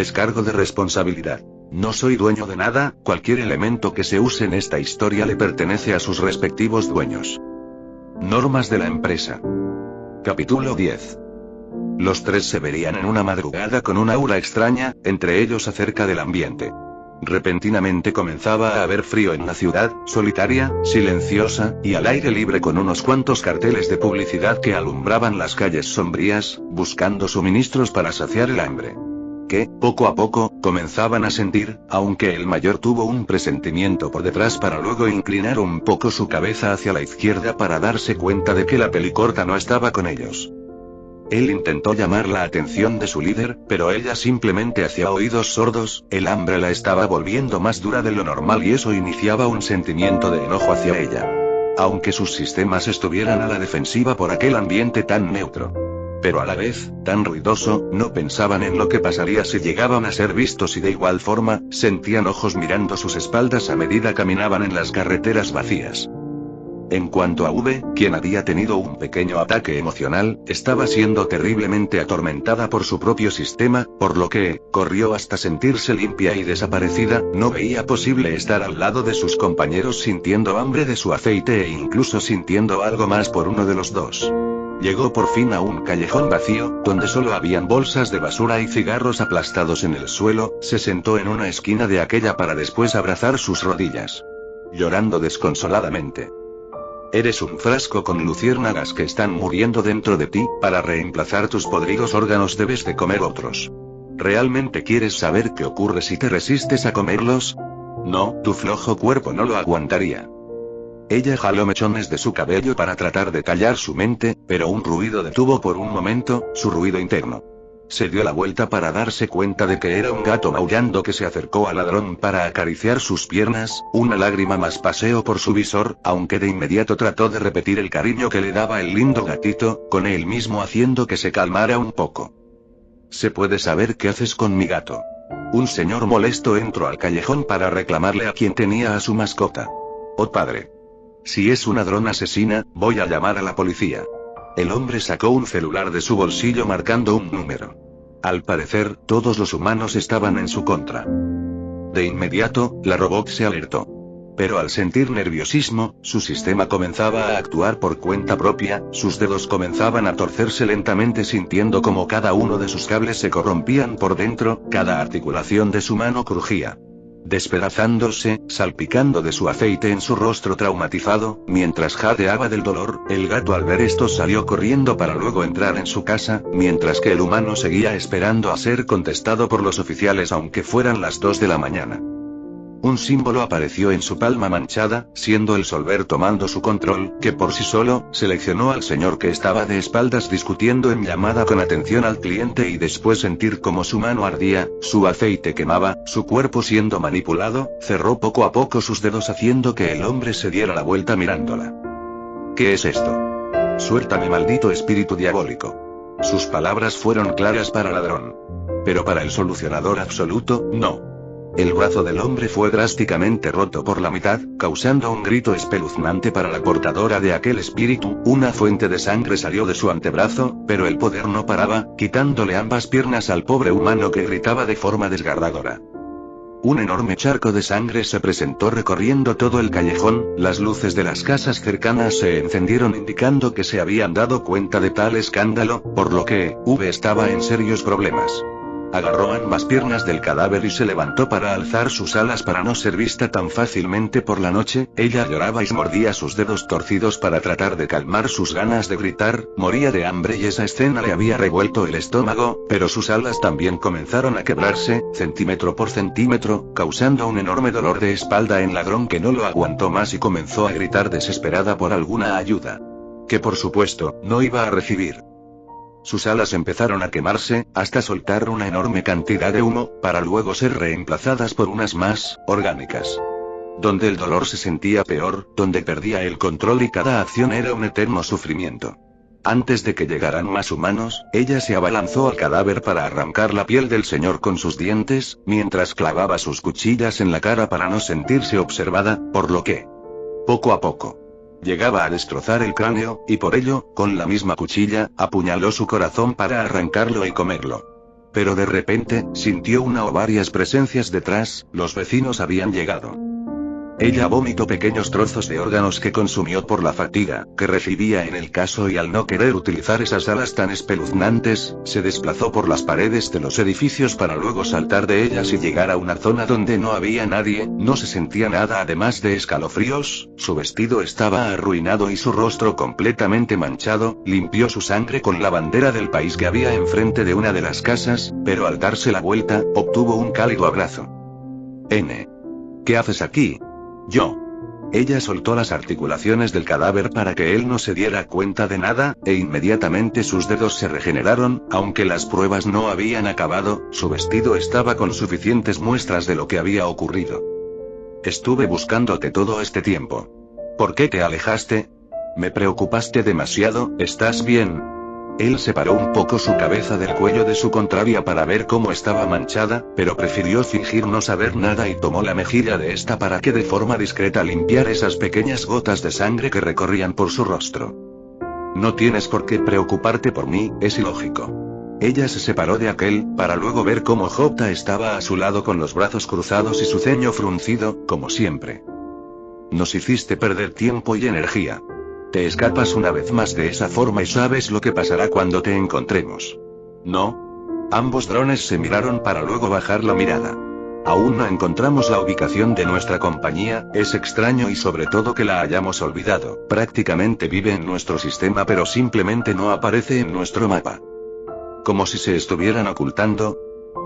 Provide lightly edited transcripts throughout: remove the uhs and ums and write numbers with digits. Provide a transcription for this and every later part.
Descargo de responsabilidad. No soy dueño de nada, cualquier elemento que se use en esta historia le pertenece a sus respectivos dueños. Normas de la empresa. Capítulo 10. Los tres se verían en una madrugada con una aura extraña, entre ellos acerca del ambiente. Repentinamente comenzaba a haber frío en la ciudad, solitaria, silenciosa, y al aire libre con unos cuantos carteles de publicidad que alumbraban las calles sombrías, buscando suministros para saciar el hambre. Que, poco a poco, comenzaban a sentir, aunque el mayor tuvo un presentimiento por detrás para luego inclinar un poco su cabeza hacia la izquierda para darse cuenta de que la pelicorta no estaba con ellos. Él intentó llamar la atención de su líder, pero ella simplemente hacía oídos sordos, el hambre la estaba volviendo más dura de lo normal y eso iniciaba un sentimiento de enojo hacia ella. Aunque sus sistemas estuvieran a la defensiva por aquel ambiente tan neutro. Pero a la vez, tan ruidoso, no pensaban en lo que pasaría si llegaban a ser vistos y de igual forma, sentían ojos mirando sus espaldas a medida caminaban en las carreteras vacías. En cuanto a V, quien había tenido un pequeño ataque emocional, estaba siendo terriblemente atormentada por su propio sistema, por lo que, corrió hasta sentirse limpia y desaparecida, no veía posible estar al lado de sus compañeros sintiendo hambre de su aceite e incluso sintiendo algo más por uno de los dos. Llegó por fin a un callejón vacío, donde solo habían bolsas de basura y cigarros aplastados en el suelo, se sentó en una esquina de aquella para después abrazar sus rodillas. Llorando desconsoladamente. Eres un frasco con luciérnagas que están muriendo dentro de ti, para reemplazar tus podridos órganos debes de comer otros. ¿Realmente quieres saber qué ocurre si te resistes a comerlos? No, tu flojo cuerpo no lo aguantaría. Ella jaló mechones de su cabello para tratar de callar su mente, pero un ruido detuvo por un momento, su ruido interno. Se dio la vuelta para darse cuenta de que era un gato maullando que se acercó al ladrón para acariciar sus piernas, una lágrima más paseó por su visor, aunque de inmediato trató de repetir el cariño que le daba el lindo gatito, con él mismo haciendo que se calmara un poco. ¿Se puede saber qué haces con mi gato? Un señor molesto entró al callejón para reclamarle a quien tenía a su mascota. Oh padre. Si es una dron asesina, voy a llamar a la policía. El hombre sacó un celular de su bolsillo marcando un número. Al parecer, todos los humanos estaban en su contra. De inmediato, la robot se alertó. Pero al sentir nerviosismo, su sistema comenzaba a actuar por cuenta propia, sus dedos comenzaban a torcerse lentamente sintiendo como cada uno de sus cables se corrompían por dentro, cada articulación de su mano crujía. Despedazándose, salpicando de su aceite en su rostro traumatizado, mientras jadeaba del dolor, el gato al ver esto salió corriendo para luego entrar en su casa, mientras que el humano seguía esperando a ser contestado por los oficiales aunque fueran las 2 de la mañana. Un símbolo apareció en su palma manchada, siendo el solver tomando su control, que por sí solo, seleccionó al señor que estaba de espaldas discutiendo en llamada con atención al cliente y después sentir cómo su mano ardía, su aceite quemaba, su cuerpo siendo manipulado, cerró poco a poco sus dedos haciendo que el hombre se diera la vuelta mirándola. ¿Qué es esto? Suéltame, maldito espíritu diabólico. Sus palabras fueron claras para el ladrón. Pero para el solucionador absoluto, no. El brazo del hombre fue drásticamente roto por la mitad, causando un grito espeluznante para la portadora de aquel espíritu, una fuente de sangre salió de su antebrazo, pero el poder no paraba, quitándole ambas piernas al pobre humano que gritaba de forma desgarradora. Un enorme charco de sangre se presentó recorriendo todo el callejón, las luces de las casas cercanas se encendieron indicando que se habían dado cuenta de tal escándalo, por lo que, V estaba en serios problemas. Agarró ambas piernas del cadáver y se levantó para alzar sus alas para no ser vista tan fácilmente por la noche, ella lloraba y mordía sus dedos torcidos para tratar de calmar sus ganas de gritar, moría de hambre y esa escena le había revuelto el estómago, pero sus alas también comenzaron a quebrarse, centímetro por centímetro, causando un enorme dolor de espalda en ladrón que no lo aguantó más y comenzó a gritar desesperada por alguna ayuda. Que por supuesto, no iba a recibir. Sus alas empezaron a quemarse, hasta soltar una enorme cantidad de humo, para luego ser reemplazadas por unas más, orgánicas. Donde el dolor se sentía peor, donde perdía el control y cada acción era un eterno sufrimiento. Antes de que llegaran más humanos, ella se abalanzó al cadáver para arrancar la piel del señor con sus dientes, mientras clavaba sus cuchillas en la cara para no sentirse observada, por lo que, poco a poco, llegaba a destrozar el cráneo, y por ello, con la misma cuchilla, apuñaló su corazón para arrancarlo y comerlo. Pero de repente, sintió una o varias presencias detrás, los vecinos habían llegado. Ella vomitó pequeños trozos de órganos que consumió por la fatiga que recibía en el caso y al no querer utilizar esas alas tan espeluznantes, se desplazó por las paredes de los edificios para luego saltar de ellas y llegar a una zona donde no había nadie, no se sentía nada además de escalofríos, su vestido estaba arruinado y su rostro completamente manchado, limpió su sangre con la bandera del país que había enfrente de una de las casas, pero al darse la vuelta, obtuvo un cálido abrazo. N. ¿Qué haces aquí? Yo. Ella soltó las articulaciones del cadáver para que él no se diera cuenta de nada, e inmediatamente sus dedos se regeneraron, aunque las pruebas no habían acabado, su vestido estaba con suficientes muestras de lo que había ocurrido. Estuve buscándote todo este tiempo. ¿Por qué te alejaste? Me preocupaste demasiado, ¿estás bien? Él separó un poco su cabeza del cuello de su contraria para ver cómo estaba manchada, pero prefirió fingir no saber nada y tomó la mejilla de esta para que de forma discreta limpiara esas pequeñas gotas de sangre que recorrían por su rostro. No tienes por qué preocuparte por mí, es ilógico. Ella se separó de aquel, para luego ver cómo Jota estaba a su lado con los brazos cruzados y su ceño fruncido, como siempre. Nos hiciste perder tiempo y energía. Te escapas una vez más de esa forma y sabes lo que pasará cuando te encontremos. ¿No? Ambos drones se miraron para luego bajar la mirada. Aún no encontramos la ubicación de nuestra compañía, es extraño y sobre todo que la hayamos olvidado. Prácticamente vive en nuestro sistema pero simplemente no aparece en nuestro mapa. Como si se estuvieran ocultando.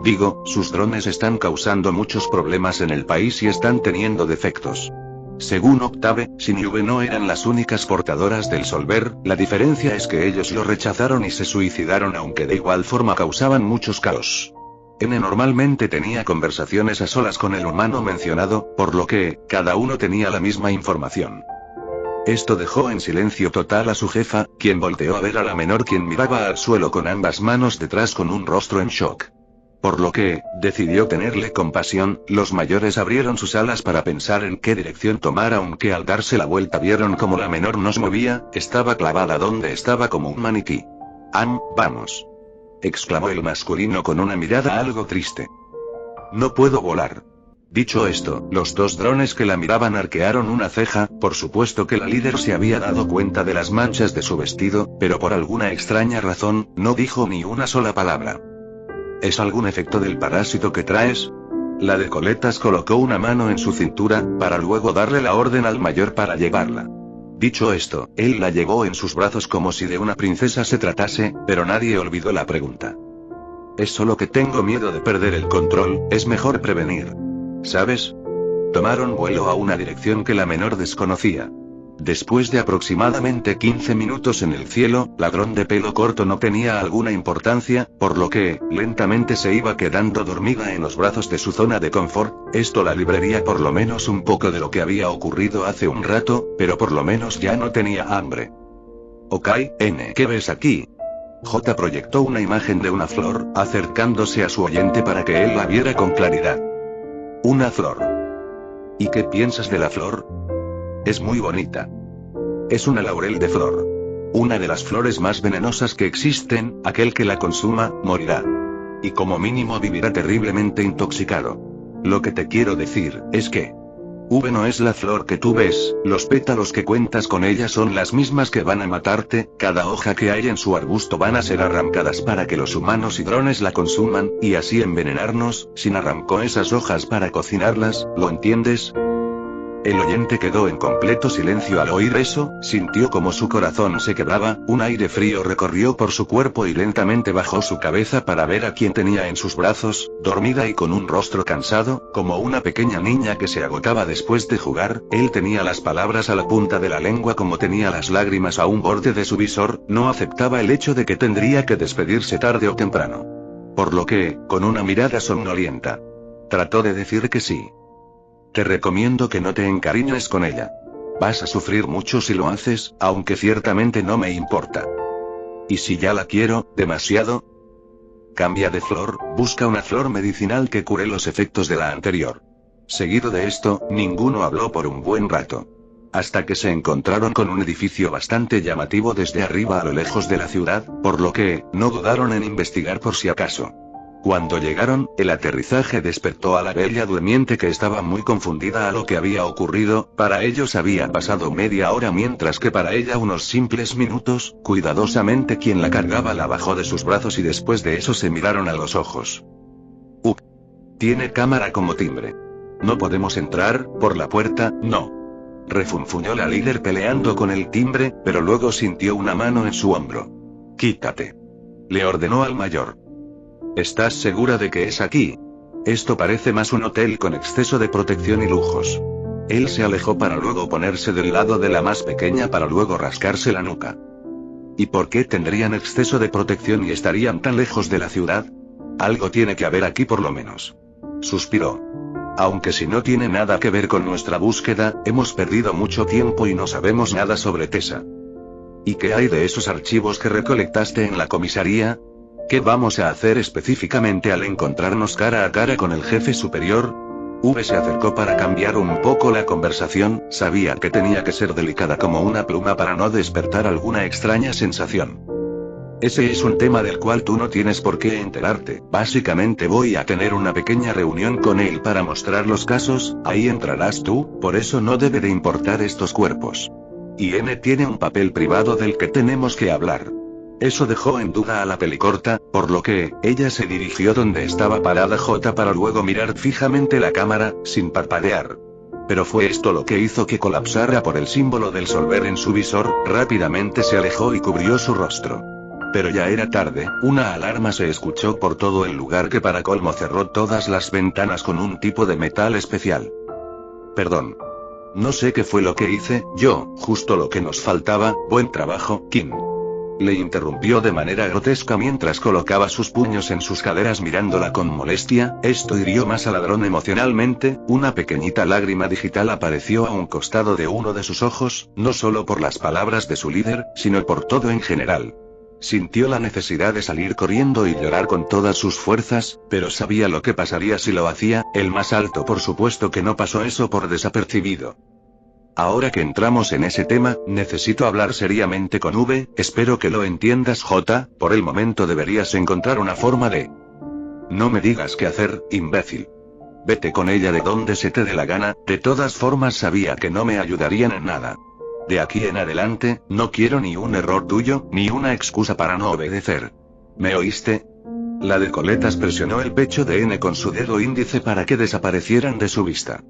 Digo, sus drones están causando muchos problemas en el país y están teniendo defectos. Según Octave, Sin y V no eran las únicas portadoras del Solver, la diferencia es que ellos lo rechazaron y se suicidaron aunque de igual forma causaban muchos caos. N normalmente tenía conversaciones a solas con el humano mencionado, por lo que, cada uno tenía la misma información. Esto dejó en silencio total a su jefa, quien volteó a ver a la menor quien miraba al suelo con ambas manos detrás con un rostro en shock. Por lo que, decidió tenerle compasión, los mayores abrieron sus alas para pensar en qué dirección tomar aunque al darse la vuelta vieron como la menor no se movía, estaba clavada donde estaba como un maniquí. Vamos. Exclamó el masculino con una mirada algo triste. No puedo volar. Dicho esto, los dos drones que la miraban arquearon una ceja, por supuesto que la líder se había dado cuenta de las manchas de su vestido, pero por alguna extraña razón, no dijo ni una sola palabra. ¿Es algún efecto del parásito que traes? La de coletas colocó una mano en su cintura, para luego darle la orden al mayor para llevarla. Dicho esto, él la llevó en sus brazos como si de una princesa se tratase, pero nadie olvidó la pregunta. Es solo que tengo miedo de perder el control, es mejor prevenir. ¿Sabes? Tomaron vuelo a una dirección que la menor desconocía. Después de aproximadamente 15 minutos en el cielo, ladrón de pelo corto no tenía alguna importancia, por lo que, lentamente se iba quedando dormida en los brazos de su zona de confort, esto la libraría por lo menos un poco de lo que había ocurrido hace un rato, pero por lo menos ya no tenía hambre. Ok, N. ¿Qué ves aquí? J proyectó una imagen de una flor, acercándose a su oyente para que él la viera con claridad. Una flor. ¿Y qué piensas de la flor? Es muy bonita. Es una laurel de flor. Una de las flores más venenosas que existen, aquel que la consuma, morirá. Y como mínimo vivirá terriblemente intoxicado. Lo que te quiero decir, es que... V no es la flor que tú ves, los pétalos que cuentas con ella son las mismas que van a matarte, cada hoja que hay en su arbusto van a ser arrancadas para que los humanos y drones la consuman, y así envenenarnos. Sin arrancó esas hojas para cocinarlas, ¿lo entiendes? El oyente quedó en completo silencio al oír eso, sintió como su corazón se quebraba, un aire frío recorrió por su cuerpo y lentamente bajó su cabeza para ver a quien tenía en sus brazos, dormida y con un rostro cansado, como una pequeña niña que se agotaba después de jugar. Él tenía las palabras a la punta de la lengua como tenía las lágrimas a un borde de su visor, no aceptaba el hecho de que tendría que despedirse tarde o temprano. Por lo que, con una mirada somnolienta, trató de decir que sí. Te recomiendo que no te encariñes con ella. Vas a sufrir mucho si lo haces, aunque ciertamente no me importa. ¿Y si ya la quiero, demasiado? Cambia de flor, busca una flor medicinal que cure los efectos de la anterior. Seguido de esto, ninguno habló por un buen rato. Hasta que se encontraron con un edificio bastante llamativo desde arriba a lo lejos de la ciudad, por lo que, no dudaron en investigar por si acaso. Cuando llegaron, el aterrizaje despertó a la bella durmiente, que estaba muy confundida a lo que había ocurrido. Para ellos había pasado media hora, mientras que para ella unos simples minutos. Cuidadosamente quien la cargaba la bajó de sus brazos y después de eso se miraron a los ojos. Tiene cámara como timbre. No podemos entrar por la puerta, no. Refunfuñó la líder peleando con el timbre, pero luego sintió una mano en su hombro. Quítate. Le ordenó al mayor. ¿Estás segura de que es aquí? Esto parece más un hotel con exceso de protección y lujos. Él se alejó para luego ponerse del lado de la más pequeña para luego rascarse la nuca. ¿Y por qué tendrían exceso de protección y estarían tan lejos de la ciudad? Algo tiene que haber aquí por lo menos. Suspiró. Aunque si no tiene nada que ver con nuestra búsqueda, hemos perdido mucho tiempo y no sabemos nada sobre Tessa. ¿Y qué hay de esos archivos que recolectaste en la comisaría? ¿Qué vamos a hacer específicamente al encontrarnos cara a cara con el jefe superior? V se acercó para cambiar un poco la conversación. Sabía que tenía que ser delicada como una pluma para no despertar alguna extraña sensación. Ese es un tema del cual tú no tienes por qué enterarte. Básicamente voy a tener una pequeña reunión con él para mostrar los casos, ahí entrarás tú, por eso no debe de importar estos cuerpos. Y N tiene un papel privado del que tenemos que hablar. Eso dejó en duda a la pelicorta, por lo que, ella se dirigió donde estaba parada J para luego mirar fijamente la cámara, sin parpadear. Pero fue esto lo que hizo que colapsara por el símbolo del solver en su visor. Rápidamente se alejó y cubrió su rostro. Pero ya era tarde, una alarma se escuchó por todo el lugar que para colmo cerró todas las ventanas con un tipo de metal especial. Perdón. No sé qué fue lo que hice, justo lo que nos faltaba. Buen trabajo, Kim. Le interrumpió de manera grotesca mientras colocaba sus puños en sus caderas mirándola con molestia. Esto hirió más al ladrón emocionalmente. Una pequeñita lágrima digital apareció a un costado de uno de sus ojos, no solo por las palabras de su líder, sino por todo en general. Sintió la necesidad de salir corriendo y llorar con todas sus fuerzas, pero sabía lo que pasaría si lo hacía. El más alto por supuesto que no pasó eso por desapercibido. Ahora que entramos en ese tema, necesito hablar seriamente con V, espero que lo entiendas J, por el momento deberías encontrar una forma de... No me digas qué hacer, imbécil. Vete con ella de donde se te dé la gana. De todas formas sabía que no me ayudarían en nada. De aquí en adelante, no quiero ni un error tuyo, ni una excusa para no obedecer. ¿Me oíste? La de coletas presionó el pecho de N con su dedo índice para que desaparecieran de su vista.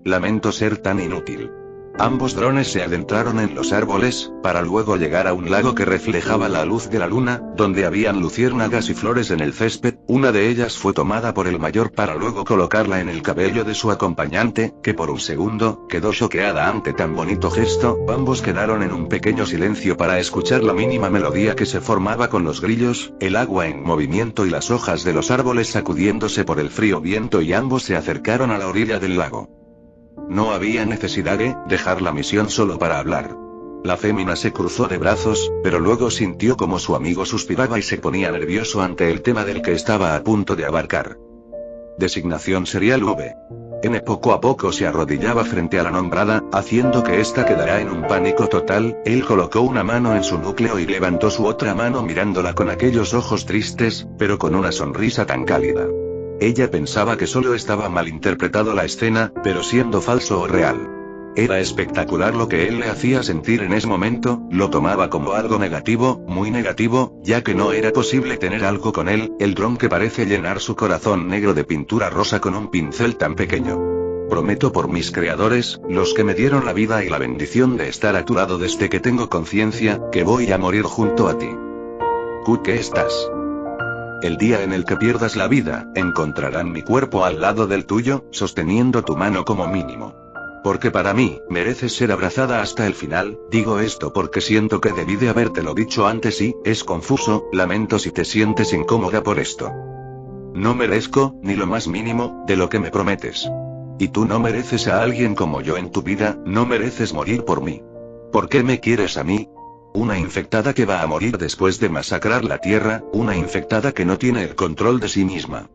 Lamento ser tan inútil. Ambos drones se adentraron en los árboles, para luego llegar a un lago que reflejaba la luz de la luna, donde habían luciérnagas y flores en el césped. Una de ellas fue tomada por el mayor para luego colocarla en el cabello de su acompañante, que por un segundo, quedó choqueada ante tan bonito gesto. Ambos quedaron en un pequeño silencio para escuchar la mínima melodía que se formaba con los grillos, el agua en movimiento y las hojas de los árboles sacudiéndose por el frío viento, y ambos se acercaron a la orilla del lago. No había necesidad de dejar la misión solo para hablar. La fémina se cruzó de brazos, pero luego sintió como su amigo suspiraba y se ponía nervioso ante el tema del que estaba a punto de abarcar. Designación serial V. N poco a poco se arrodillaba frente a la nombrada, haciendo que ésta quedara en un pánico total. Él colocó una mano en su núcleo y levantó su otra mano mirándola con aquellos ojos tristes, pero con una sonrisa tan cálida. Ella pensaba que solo estaba malinterpretado la escena, pero siendo falso o real. Era espectacular lo que él le hacía sentir en ese momento. Lo tomaba como algo negativo, muy negativo, ya que no era posible tener algo con él, el dron que parece llenar su corazón negro de pintura rosa con un pincel tan pequeño. Prometo por mis creadores, los que me dieron la vida y la bendición de estar a tu lado desde que tengo conciencia, que voy a morir junto a ti. ¿Qué estás? El día en el que pierdas la vida, encontrarán mi cuerpo al lado del tuyo, sosteniendo tu mano como mínimo. Porque para mí, mereces ser abrazada hasta el final. Digo esto porque siento que debí de habértelo dicho antes y, es confuso, lamento si te sientes incómoda por esto. No merezco, ni lo más mínimo, de lo que me prometes. Y tú no mereces a alguien como yo en tu vida, no mereces morir por mí. ¿Por qué me quieres a mí? Una infectada que va a morir después de masacrar la tierra, una infectada que no tiene el control de sí misma.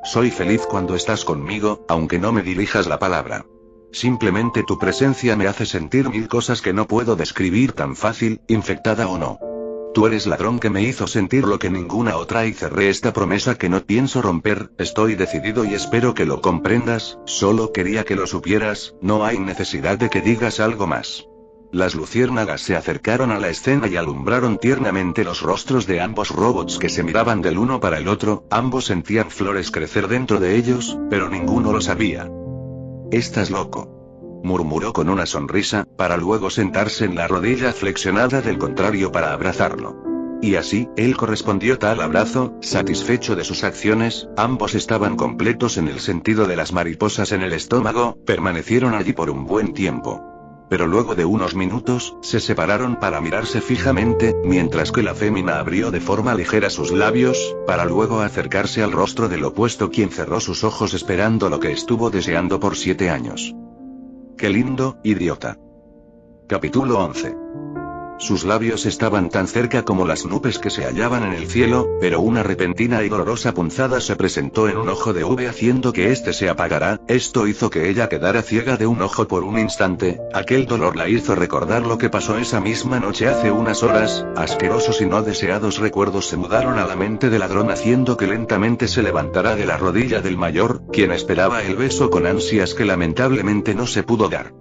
Soy feliz cuando estás conmigo, aunque no me dirijas la palabra. Simplemente tu presencia me hace sentir mil cosas que no puedo describir tan fácil, infectada o no. Tú eres ladrón que me hizo sentir lo que ninguna otra y cerré esta promesa que no pienso romper, estoy decidido y espero que lo comprendas, solo quería que lo supieras, no hay necesidad de que digas algo más. Las luciérnagas se acercaron a la escena y alumbraron tiernamente los rostros de ambos robots que se miraban del uno para el otro, ambos sentían flores crecer dentro de ellos, pero ninguno lo sabía. «Estás loco», murmuró con una sonrisa, para luego sentarse en la rodilla flexionada del contrario para abrazarlo. Y así, él correspondió tal abrazo, satisfecho de sus acciones, ambos estaban completos en el sentido de las mariposas en el estómago, permanecieron allí por un buen tiempo. Pero luego de unos minutos, se separaron para mirarse fijamente, mientras que la fémina abrió de forma ligera sus labios, para luego acercarse al rostro del opuesto quien cerró sus ojos esperando lo que estuvo deseando por 7 años. ¡Qué lindo, idiota! Capítulo 11. Sus labios estaban tan cerca como las nubes que se hallaban en el cielo, pero una repentina y dolorosa punzada se presentó en un ojo de V haciendo que éste se apagara, esto hizo que ella quedara ciega de un ojo por un instante, aquel dolor la hizo recordar lo que pasó esa misma noche hace unas horas, asquerosos y no deseados recuerdos se mudaron a la mente del ladrón haciendo que lentamente se levantara de la rodilla del mayor, quien esperaba el beso con ansias que lamentablemente no se pudo dar.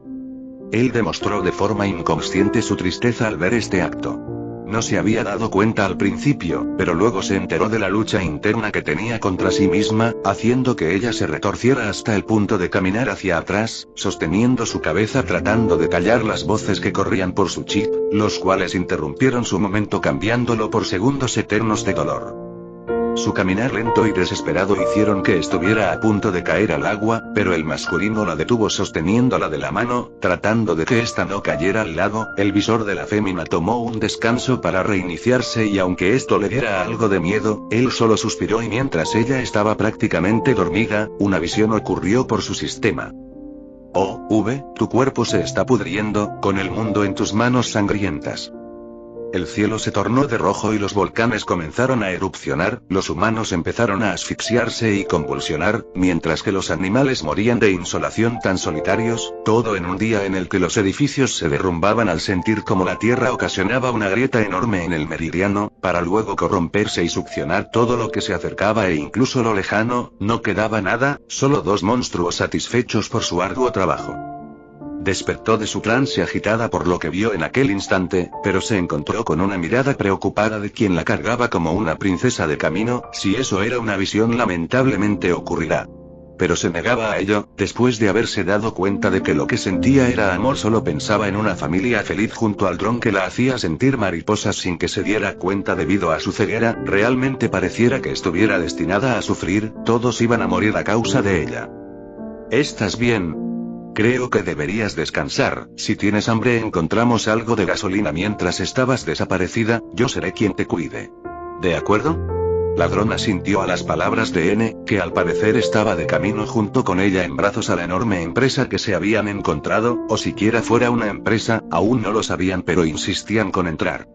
Él demostró de forma inconsciente su tristeza al ver este acto. No se había dado cuenta al principio, pero luego se enteró de la lucha interna que tenía contra sí misma, haciendo que ella se retorciera hasta el punto de caminar hacia atrás, sosteniendo su cabeza tratando de callar las voces que corrían por su chip, los cuales interrumpieron su momento cambiándolo por segundos eternos de dolor. Su caminar lento y desesperado hicieron que estuviera a punto de caer al agua, pero el masculino la detuvo sosteniéndola de la mano, tratando de que ésta no cayera al lado. El visor de la fémina tomó un descanso para reiniciarse y aunque esto le diera algo de miedo, él solo suspiró y mientras ella estaba prácticamente dormida, una visión ocurrió por su sistema. Oh, V, tu cuerpo se está pudriendo, con el mundo en tus manos sangrientas. El cielo se tornó de rojo y los volcanes comenzaron a erupcionar, los humanos empezaron a asfixiarse y convulsionar, mientras que los animales morían de insolación tan solitarios, todo en un día en el que los edificios se derrumbaban al sentir como la tierra ocasionaba una grieta enorme en el meridiano, para luego corromperse y succionar todo lo que se acercaba e incluso lo lejano, no quedaba nada, solo dos monstruos satisfechos por su arduo trabajo. Despertó de su trance agitada por lo que vio en aquel instante, pero se encontró con una mirada preocupada de quien la cargaba como una princesa de camino, si eso era una visión lamentablemente ocurrirá. Pero se negaba a ello, después de haberse dado cuenta de que lo que sentía era amor solo pensaba en una familia feliz junto al dron que la hacía sentir mariposas sin que se diera cuenta debido a su ceguera, realmente pareciera que estuviera destinada a sufrir, todos iban a morir a causa de ella. ¿Estás bien? Creo que deberías descansar, si tienes hambre encontramos algo de gasolina mientras estabas desaparecida, yo seré quien te cuide. ¿De acuerdo? Ladrón asintió a las palabras de N, que al parecer estaba de camino junto con ella en brazos a la enorme empresa que se habían encontrado, o siquiera fuera una empresa, aún no lo sabían pero insistían con entrar.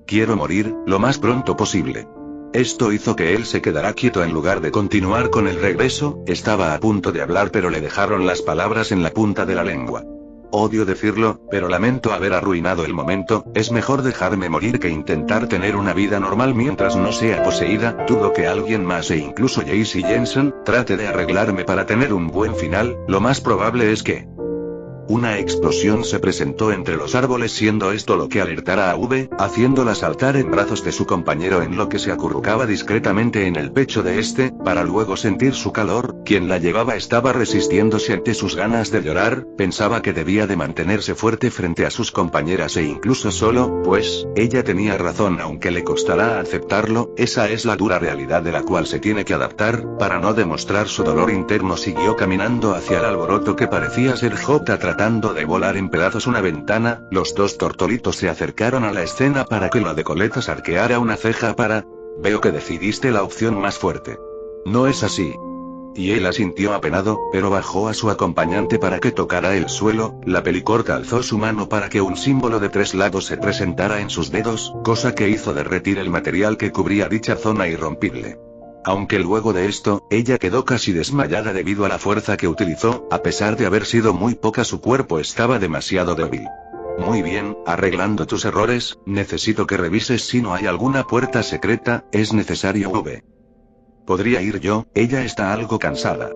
Quiero morir, lo más pronto posible. Esto hizo que él se quedara quieto en lugar de continuar con el regreso, estaba a punto de hablar pero le dejaron las palabras en la punta de la lengua. Odio decirlo, pero lamento haber arruinado el momento, es mejor dejarme morir que intentar tener una vida normal mientras no sea poseída, dudo que alguien más e incluso Jace y Jensen, trate de arreglarme para tener un buen final, lo más probable es que... Una explosión se presentó entre los árboles siendo esto lo que alertara a V, haciéndola saltar en brazos de su compañero en lo que se acurrucaba discretamente en el pecho de este, para luego sentir su calor, quien la llevaba estaba resistiéndose ante sus ganas de llorar, pensaba que debía de mantenerse fuerte frente a sus compañeras e incluso solo, pues, ella tenía razón aunque le costará aceptarlo, esa es la dura realidad de la cual se tiene que adaptar, para no demostrar su dolor interno siguió caminando hacia el alboroto que parecía ser J tratando de volar en pedazos una ventana, los dos tortolitos se acercaron a la escena para que la de coletas arqueara una ceja para... Veo que decidiste la opción más fuerte. ¿No es así? Y él asintió apenado, pero bajó a su acompañante para que tocara el suelo, la pelicorta alzó su mano para que un símbolo de 3 lados se presentara en sus dedos, cosa que hizo derretir el material que cubría dicha zona irrompible. Aunque luego de esto, ella quedó casi desmayada debido a la fuerza que utilizó, a pesar de haber sido muy poca su cuerpo estaba demasiado débil. Muy bien, arreglando tus errores, necesito que revises si no hay alguna puerta secreta, es necesario ¿Podría ir yo? Ella está algo cansada.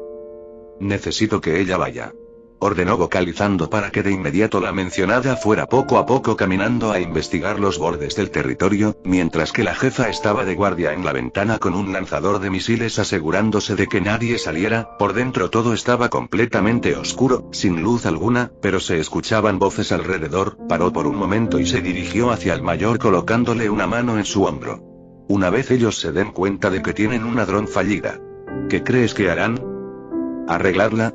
Necesito que ella vaya. Ordenó vocalizando para que de inmediato la mencionada fuera poco a poco caminando a investigar los bordes del territorio, mientras que la jefa estaba de guardia en la ventana con un lanzador de misiles asegurándose de que nadie saliera. Por dentro todo estaba completamente oscuro, sin luz alguna, pero se escuchaban voces alrededor. Paró por un momento y se dirigió hacia el mayor colocándole una mano en su hombro. Una vez ellos se den cuenta de que tienen una dron fallida, ¿qué crees que harán? ¿Arreglarla?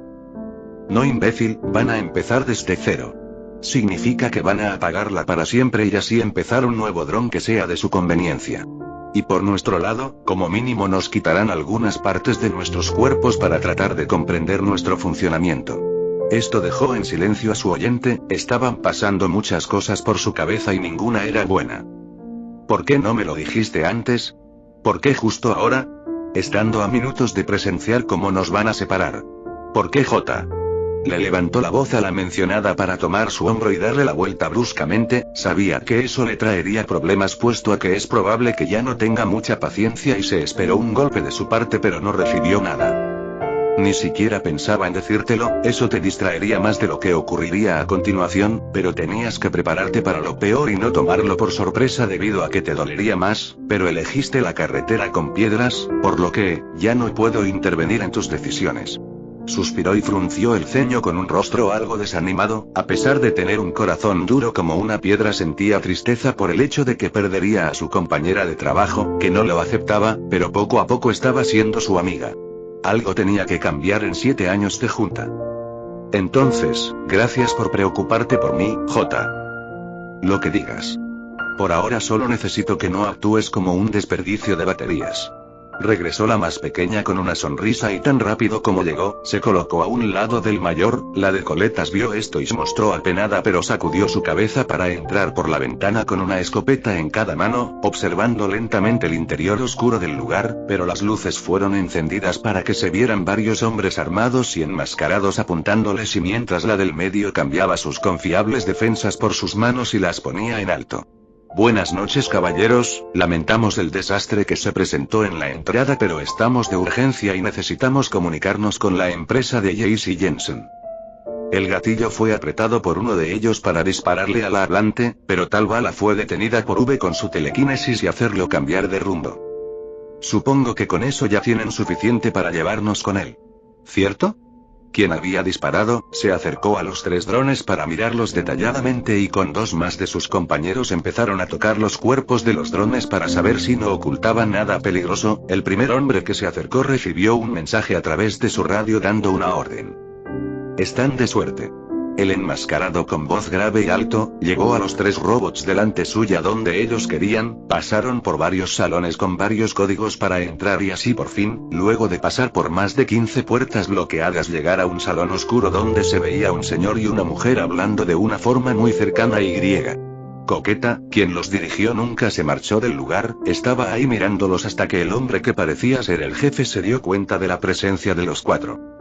No, imbécil, van a empezar desde cero. Significa que van a apagarla para siempre y así empezar un nuevo dron que sea de su conveniencia. Y por nuestro lado, como mínimo nos quitarán algunas partes de nuestros cuerpos para tratar de comprender nuestro funcionamiento. Esto dejó en silencio a su oyente, estaban pasando muchas cosas por su cabeza y ninguna era buena. ¿Por qué no me lo dijiste antes? ¿Por qué justo ahora? Estando a minutos de presenciar cómo nos van a separar. ¿Por qué J? Le levantó la voz a la mencionada para tomar su hombro y darle la vuelta bruscamente, sabía que eso le traería problemas puesto a que es probable que ya no tenga mucha paciencia y se esperó un golpe de su parte pero no recibió nada. Ni siquiera pensaba en decírtelo, eso te distraería más de lo que ocurriría a continuación, pero tenías que prepararte para lo peor y no tomarlo por sorpresa debido a que te dolería más, pero elegiste la carretera con piedras, por lo que, ya no puedo intervenir en tus decisiones. Suspiró y frunció el ceño con un rostro algo desanimado, a pesar de tener un corazón duro como una piedra sentía tristeza por el hecho de que perdería a su compañera de trabajo, que no lo aceptaba, pero poco a poco estaba siendo su amiga. Algo tenía que cambiar en 7 años de junta. Entonces, gracias por preocuparte por mí, J. Lo que digas. Por ahora solo necesito que no actúes como un desperdicio de baterías. Regresó la más pequeña con una sonrisa y tan rápido como llegó, se colocó a un lado del mayor. La de coletas vio esto y se mostró apenada pero sacudió su cabeza para entrar por la ventana con una escopeta en cada mano, observando lentamente el interior oscuro del lugar, pero las luces fueron encendidas para que se vieran varios hombres armados y enmascarados apuntándoles y mientras la del medio cambiaba sus confiables defensas por sus manos y las ponía en alto. Buenas noches caballeros, lamentamos el desastre que se presentó en la entrada pero estamos de urgencia y necesitamos comunicarnos con la empresa de J.C. Jensen. El gatillo fue apretado por uno de ellos para dispararle a la hablante, pero tal bala fue detenida por V con su telequinesis y hacerlo cambiar de rumbo. Supongo que con eso ya tienen suficiente para llevarnos con él. ¿Cierto? Quien había disparado, se acercó a los 3 drones para mirarlos detalladamente y con 2 más de sus compañeros empezaron a tocar los cuerpos de los drones para saber si no ocultaban nada peligroso. El primer hombre que se acercó recibió un mensaje a través de su radio dando una orden. Están de suerte. El enmascarado con voz grave y alto, llegó a los 3 robots delante suya donde ellos querían, pasaron por varios salones con varios códigos para entrar y así por fin, luego de pasar por más de 15 puertas bloqueadas llegar a un salón oscuro donde se veía un señor y una mujer hablando de una forma muy cercana y griega. Coqueta, quien los dirigió nunca se marchó del lugar, estaba ahí mirándolos hasta que el hombre que parecía ser el jefe se dio cuenta de la presencia de los 4.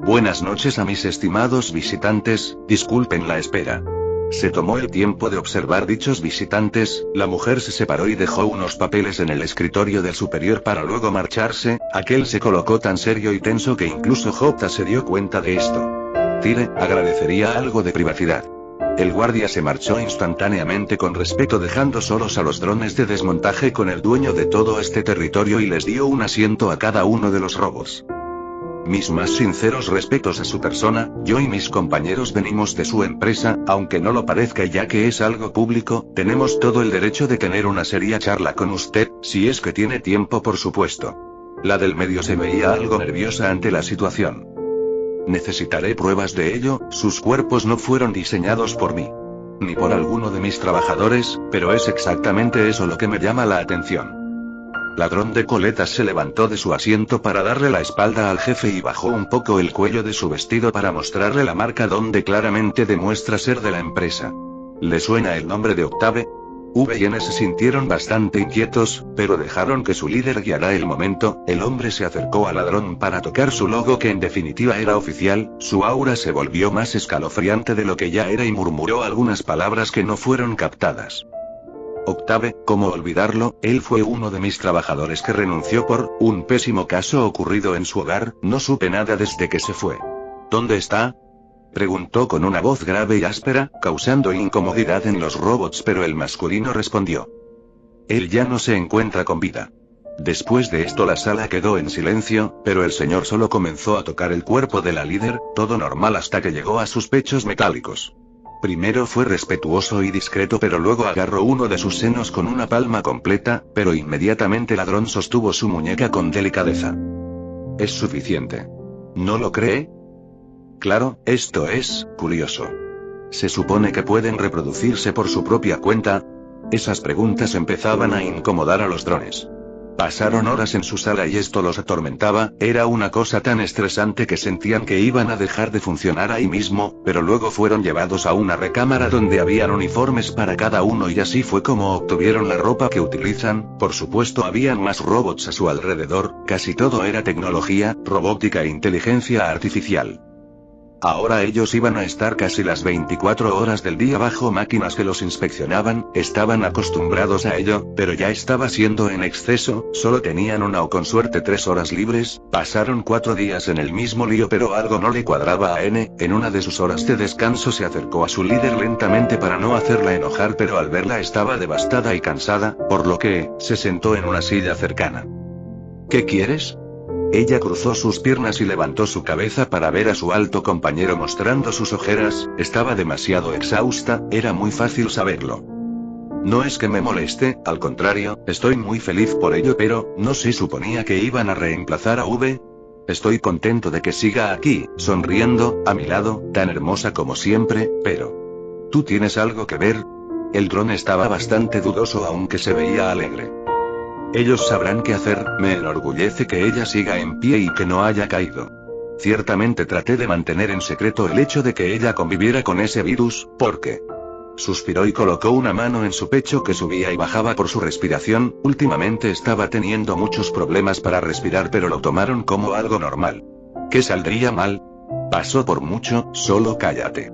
Buenas noches a mis estimados visitantes, disculpen la espera. Se tomó el tiempo de observar dichos visitantes, la mujer se separó y dejó unos papeles en el escritorio del superior para luego marcharse, aquel se colocó tan serio y tenso que incluso J se dio cuenta de esto. Tire, agradecería algo de privacidad. El guardia se marchó instantáneamente con respeto dejando solos a los drones de desmontaje con el dueño de todo este territorio y les dio un asiento a cada uno de los robots. Mis más sinceros respetos a su persona, yo y mis compañeros venimos de su empresa, aunque no lo parezca ya que es algo público, tenemos todo el derecho de tener una seria charla con usted, si es que tiene tiempo por supuesto. La del medio se veía algo nerviosa ante la situación. Necesitaré pruebas de ello, sus cuerpos no fueron diseñados por mí. Ni por alguno de mis trabajadores, pero es exactamente eso lo que me llama la atención. Ladrón de coletas se levantó de su asiento para darle la espalda al jefe y bajó un poco el cuello de su vestido para mostrarle la marca donde claramente demuestra ser de la empresa. ¿Le suena el nombre de Octave? V y N se sintieron bastante inquietos, pero dejaron que su líder guiara el momento. El hombre se acercó al ladrón para tocar su logo, que en definitiva era oficial. Su aura se volvió más escalofriante de lo que ya era y murmuró algunas palabras que no fueron captadas. Octave, ¿cómo olvidarlo? Él fue uno de mis trabajadores que renunció por un pésimo caso ocurrido en su hogar. No supe nada desde que se fue. ¿Dónde está?, preguntó con una voz grave y áspera, causando incomodidad en los robots, pero el masculino respondió: él ya no se encuentra con vida. Después de esto la sala quedó en silencio, pero el señor solo comenzó a tocar el cuerpo de la líder, todo normal hasta que llegó a sus pechos metálicos. Primero fue respetuoso y discreto, pero luego agarró uno de sus senos con una palma completa, pero inmediatamente el ladrón sostuvo su muñeca con delicadeza. ¿Es suficiente? ¿No lo cree? Claro, esto es curioso. ¿Se supone que pueden reproducirse por su propia cuenta? Esas preguntas empezaban a incomodar a los drones. Pasaron horas en su sala y esto los atormentaba. Era una cosa tan estresante que sentían que iban a dejar de funcionar ahí mismo, pero luego fueron llevados a una recámara donde habían uniformes para cada uno y así fue como obtuvieron la ropa que utilizan. Por supuesto habían más robots a su alrededor, casi todo era tecnología, robótica e inteligencia artificial. Ahora ellos iban a estar casi las 24 horas del día bajo máquinas que los inspeccionaban. Estaban acostumbrados a ello, pero ya estaba siendo en exceso. Solo tenían una o con suerte 3 horas libres. Pasaron 4 días en el mismo lío, pero algo no le cuadraba a N. En una de sus horas de descanso se acercó a su líder lentamente para no hacerla enojar, pero al verla estaba devastada y cansada, por lo que se sentó en una silla cercana. ¿Qué quieres? Ella cruzó sus piernas y levantó su cabeza para ver a su alto compañero mostrando sus ojeras. Estaba demasiado exhausta, era muy fácil saberlo. No es que me moleste, al contrario, estoy muy feliz por ello, pero, ¿no se suponía que iban a reemplazar a V? Estoy contento de que siga aquí, sonriendo, a mi lado, tan hermosa como siempre, pero... ¿tú tienes algo que ver? El dron estaba bastante dudoso aunque se veía alegre. Ellos sabrán qué hacer. Me enorgullece que ella siga en pie y que no haya caído. Ciertamente traté de mantener en secreto el hecho de que ella conviviera con ese virus, porque... Suspiró y colocó una mano en su pecho que subía y bajaba por su respiración. Últimamente estaba teniendo muchos problemas para respirar, pero lo tomaron como algo normal. ¿Qué saldría mal? Pasó por mucho, solo cállate.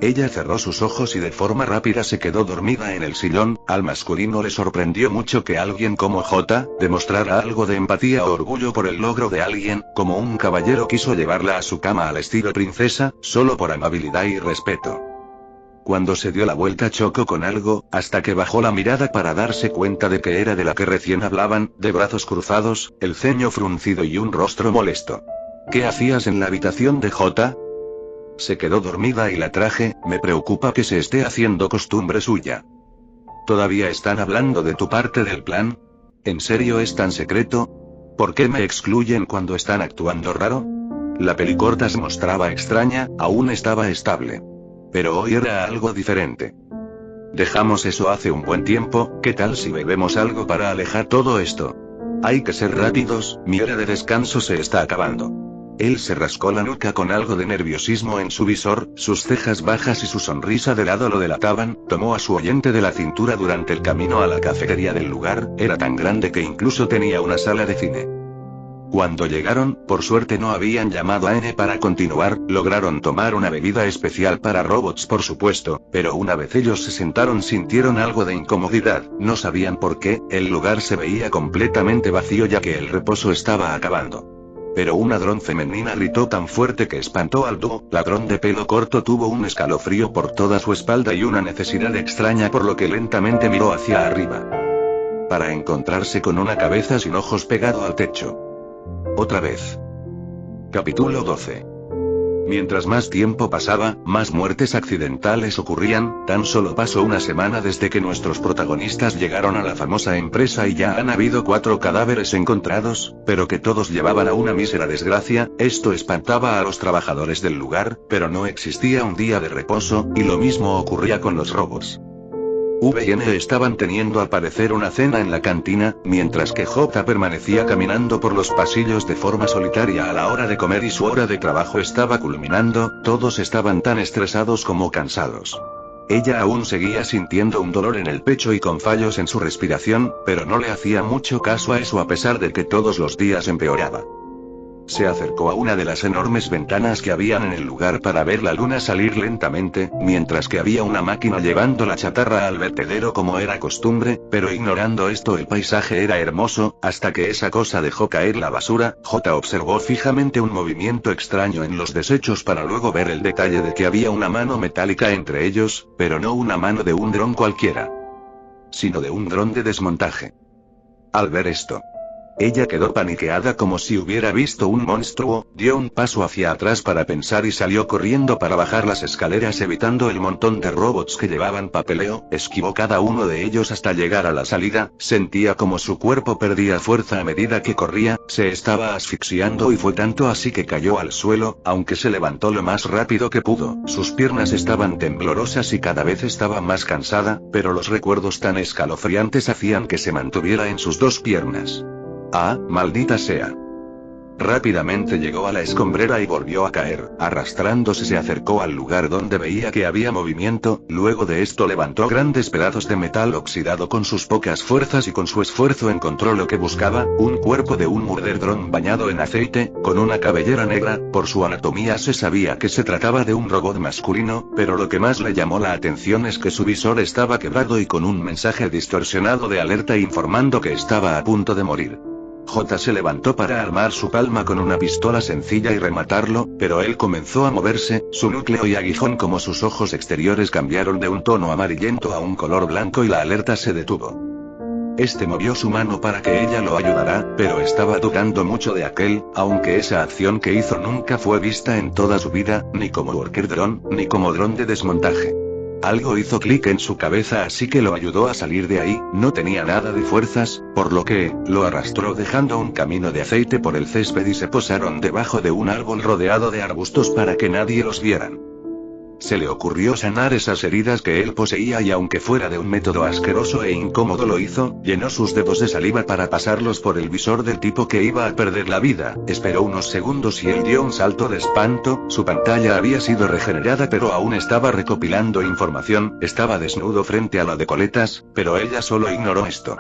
Ella cerró sus ojos y de forma rápida se quedó dormida en el sillón. Al masculino le sorprendió mucho que alguien como J demostrara algo de empatía o orgullo por el logro de alguien. Como un caballero quiso llevarla a su cama al estilo princesa, solo por amabilidad y respeto. Cuando se dio la vuelta chocó con algo, hasta que bajó la mirada para darse cuenta de que era de la que recién hablaban, de brazos cruzados, el ceño fruncido y un rostro molesto. ¿Qué hacías en la habitación de J? Se quedó dormida y la traje. Me preocupa que se esté haciendo costumbre suya. ¿Todavía están hablando de tu parte del plan? ¿En serio es tan secreto? ¿Por qué me excluyen cuando están actuando raro? La pelicorta se mostraba extraña, aún estaba estable. Pero hoy era algo diferente. Dejamos eso hace un buen tiempo. ¿Qué tal si bebemos algo para alejar todo esto? Hay que ser rápidos, mi hora de descanso se está acabando. Él se rascó la nuca con algo de nerviosismo en su visor, sus cejas bajas y su sonrisa de lado lo delataban. Tomó a su oyente de la cintura durante el camino a la cafetería del lugar. Era tan grande que incluso tenía una sala de cine. Cuando llegaron, por suerte no habían llamado a N para continuar. Lograron tomar una bebida especial para robots, por supuesto, pero una vez ellos se sentaron sintieron algo de incomodidad. No sabían por qué. El lugar se veía completamente vacío ya que el reposo estaba acabando. Pero una dron femenina gritó tan fuerte que espantó al dúo. La dron de pelo corto tuvo un escalofrío por toda su espalda y una necesidad extraña, por lo que lentamente miró hacia arriba. Para encontrarse con una cabeza sin ojos pegado al techo. Otra vez. Capítulo 12. Mientras más tiempo pasaba, más muertes accidentales ocurrían. Tan solo pasó una semana desde que nuestros protagonistas llegaron a la famosa empresa y ya han habido 4 cadáveres encontrados, pero que todos llevaban a una mísera desgracia. Esto espantaba a los trabajadores del lugar, pero no existía un día de reposo, y lo mismo ocurría con los robos. V y N estaban teniendo al parecer una cena en la cantina, mientras que J permanecía caminando por los pasillos de forma solitaria a la hora de comer y su hora de trabajo estaba culminando. Todos estaban tan estresados como cansados. Ella aún seguía sintiendo un dolor en el pecho y con fallos en su respiración, pero no le hacía mucho caso a eso a pesar de que todos los días empeoraba. Se acercó a una de las enormes ventanas que habían en el lugar para ver la luna salir lentamente, mientras que había una máquina llevando la chatarra al vertedero como era costumbre, pero ignorando esto el paisaje era hermoso, hasta que esa cosa dejó caer la basura. J observó fijamente un movimiento extraño en los desechos para luego ver el detalle de que había una mano metálica entre ellos, pero no una mano de un dron cualquiera, sino de un dron de desmontaje. Al ver esto, ella quedó paniqueada como si hubiera visto un monstruo, dio un paso hacia atrás para pensar y salió corriendo para bajar las escaleras evitando el montón de robots que llevaban papeleo, esquivó cada uno de ellos hasta llegar a la salida, sentía como su cuerpo perdía fuerza a medida que corría, se estaba asfixiando y fue tanto así que cayó al suelo, aunque se levantó lo más rápido que pudo, sus piernas estaban temblorosas y cada vez estaba más cansada, pero los recuerdos tan escalofriantes hacían que se mantuviera en sus dos piernas. ¡Ah, maldita sea! Rápidamente llegó a la escombrera y volvió a caer, arrastrándose se acercó al lugar donde veía que había movimiento, luego de esto levantó grandes pedazos de metal oxidado con sus pocas fuerzas y con su esfuerzo encontró lo que buscaba, un cuerpo de un murder drone bañado en aceite, con una cabellera negra, por su anatomía se sabía que se trataba de un robot masculino, pero lo que más le llamó la atención es que su visor estaba quebrado y con un mensaje distorsionado de alerta informando que estaba a punto de morir. J se levantó para armar su palma con una pistola sencilla y rematarlo, pero él comenzó a moverse, su núcleo y aguijón como sus ojos exteriores cambiaron de un tono amarillento a un color blanco y la alerta se detuvo. Este movió su mano para que ella lo ayudara, pero estaba dudando mucho de aquel, aunque esa acción que hizo nunca fue vista en toda su vida, ni como worker drone, ni como dron de desmontaje. Algo hizo clic en su cabeza así que lo ayudó a salir de ahí, no tenía nada de fuerzas, por lo que, lo arrastró dejando un camino de aceite por el césped y se posaron debajo de un árbol rodeado de arbustos para que nadie los vieran. Se le ocurrió sanar esas heridas que él poseía y aunque fuera de un método asqueroso e incómodo lo hizo, llenó sus dedos de saliva para pasarlos por el visor del tipo que iba a perder la vida, esperó unos segundos y él dio un salto de espanto, su pantalla había sido regenerada pero aún estaba recopilando información, estaba desnudo frente a la de coletas, pero ella solo ignoró esto.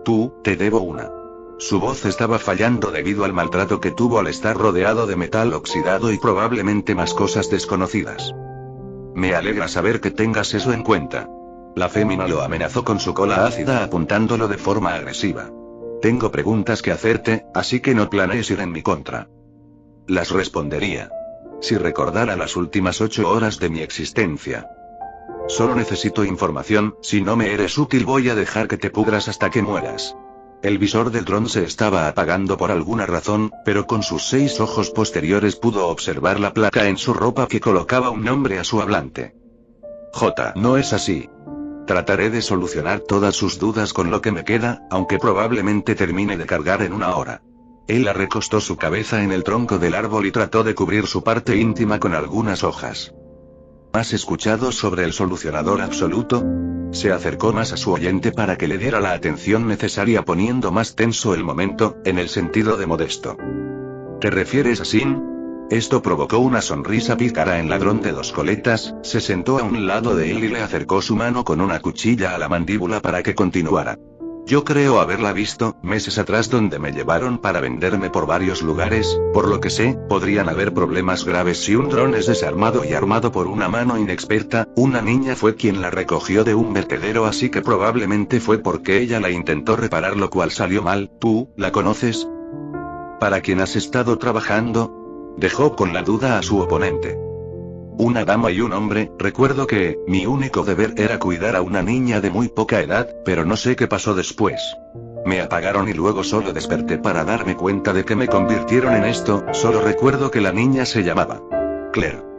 Tú, te debo una. Su voz estaba fallando debido al maltrato que tuvo al estar rodeado de metal oxidado y probablemente más cosas desconocidas. Me alegra saber que tengas eso en cuenta. La fémina lo amenazó con su cola ácida apuntándolo de forma agresiva. Tengo preguntas que hacerte, así que no planees ir en mi contra. Las respondería. Si recordara las últimas 8 horas de mi existencia. Solo necesito información, si no me eres útil voy a dejar que te pudras hasta que mueras. El visor del dron se estaba apagando por alguna razón, pero con sus 6 ojos posteriores pudo observar la placa en su ropa que colocaba un nombre a su hablante. No es así. Trataré de solucionar todas sus dudas con lo que me queda, aunque probablemente termine de cargar en 1 hora. Él recostó su cabeza en el tronco del árbol y trató de cubrir su parte íntima con algunas hojas. ¿Has escuchado sobre el solucionador absoluto? Se acercó más a su oyente para que le diera la atención necesaria poniendo más tenso el momento, en el sentido de modesto. ¿Te refieres a Sin? Esto provocó una sonrisa pícara en ladrón de 2 coletas, se sentó a un lado de él y le acercó su mano con una cuchilla a la mandíbula para que continuara. Yo creo haberla visto, meses atrás donde me llevaron para venderme por varios lugares, por lo que sé, podrían haber problemas graves si un dron es desarmado y armado por una mano inexperta, una niña fue quien la recogió de un vertedero así que probablemente fue porque ella la intentó reparar lo cual salió mal. ¿Tú, la conoces? ¿Para quién has estado trabajando? Dejó con la duda a su oponente. Una dama y un hombre, recuerdo que, mi único deber era cuidar a una niña de muy poca edad, pero no sé qué pasó después. Me apagaron y luego solo desperté para darme cuenta de que me convirtieron en esto, solo recuerdo que la niña se llamaba Claire.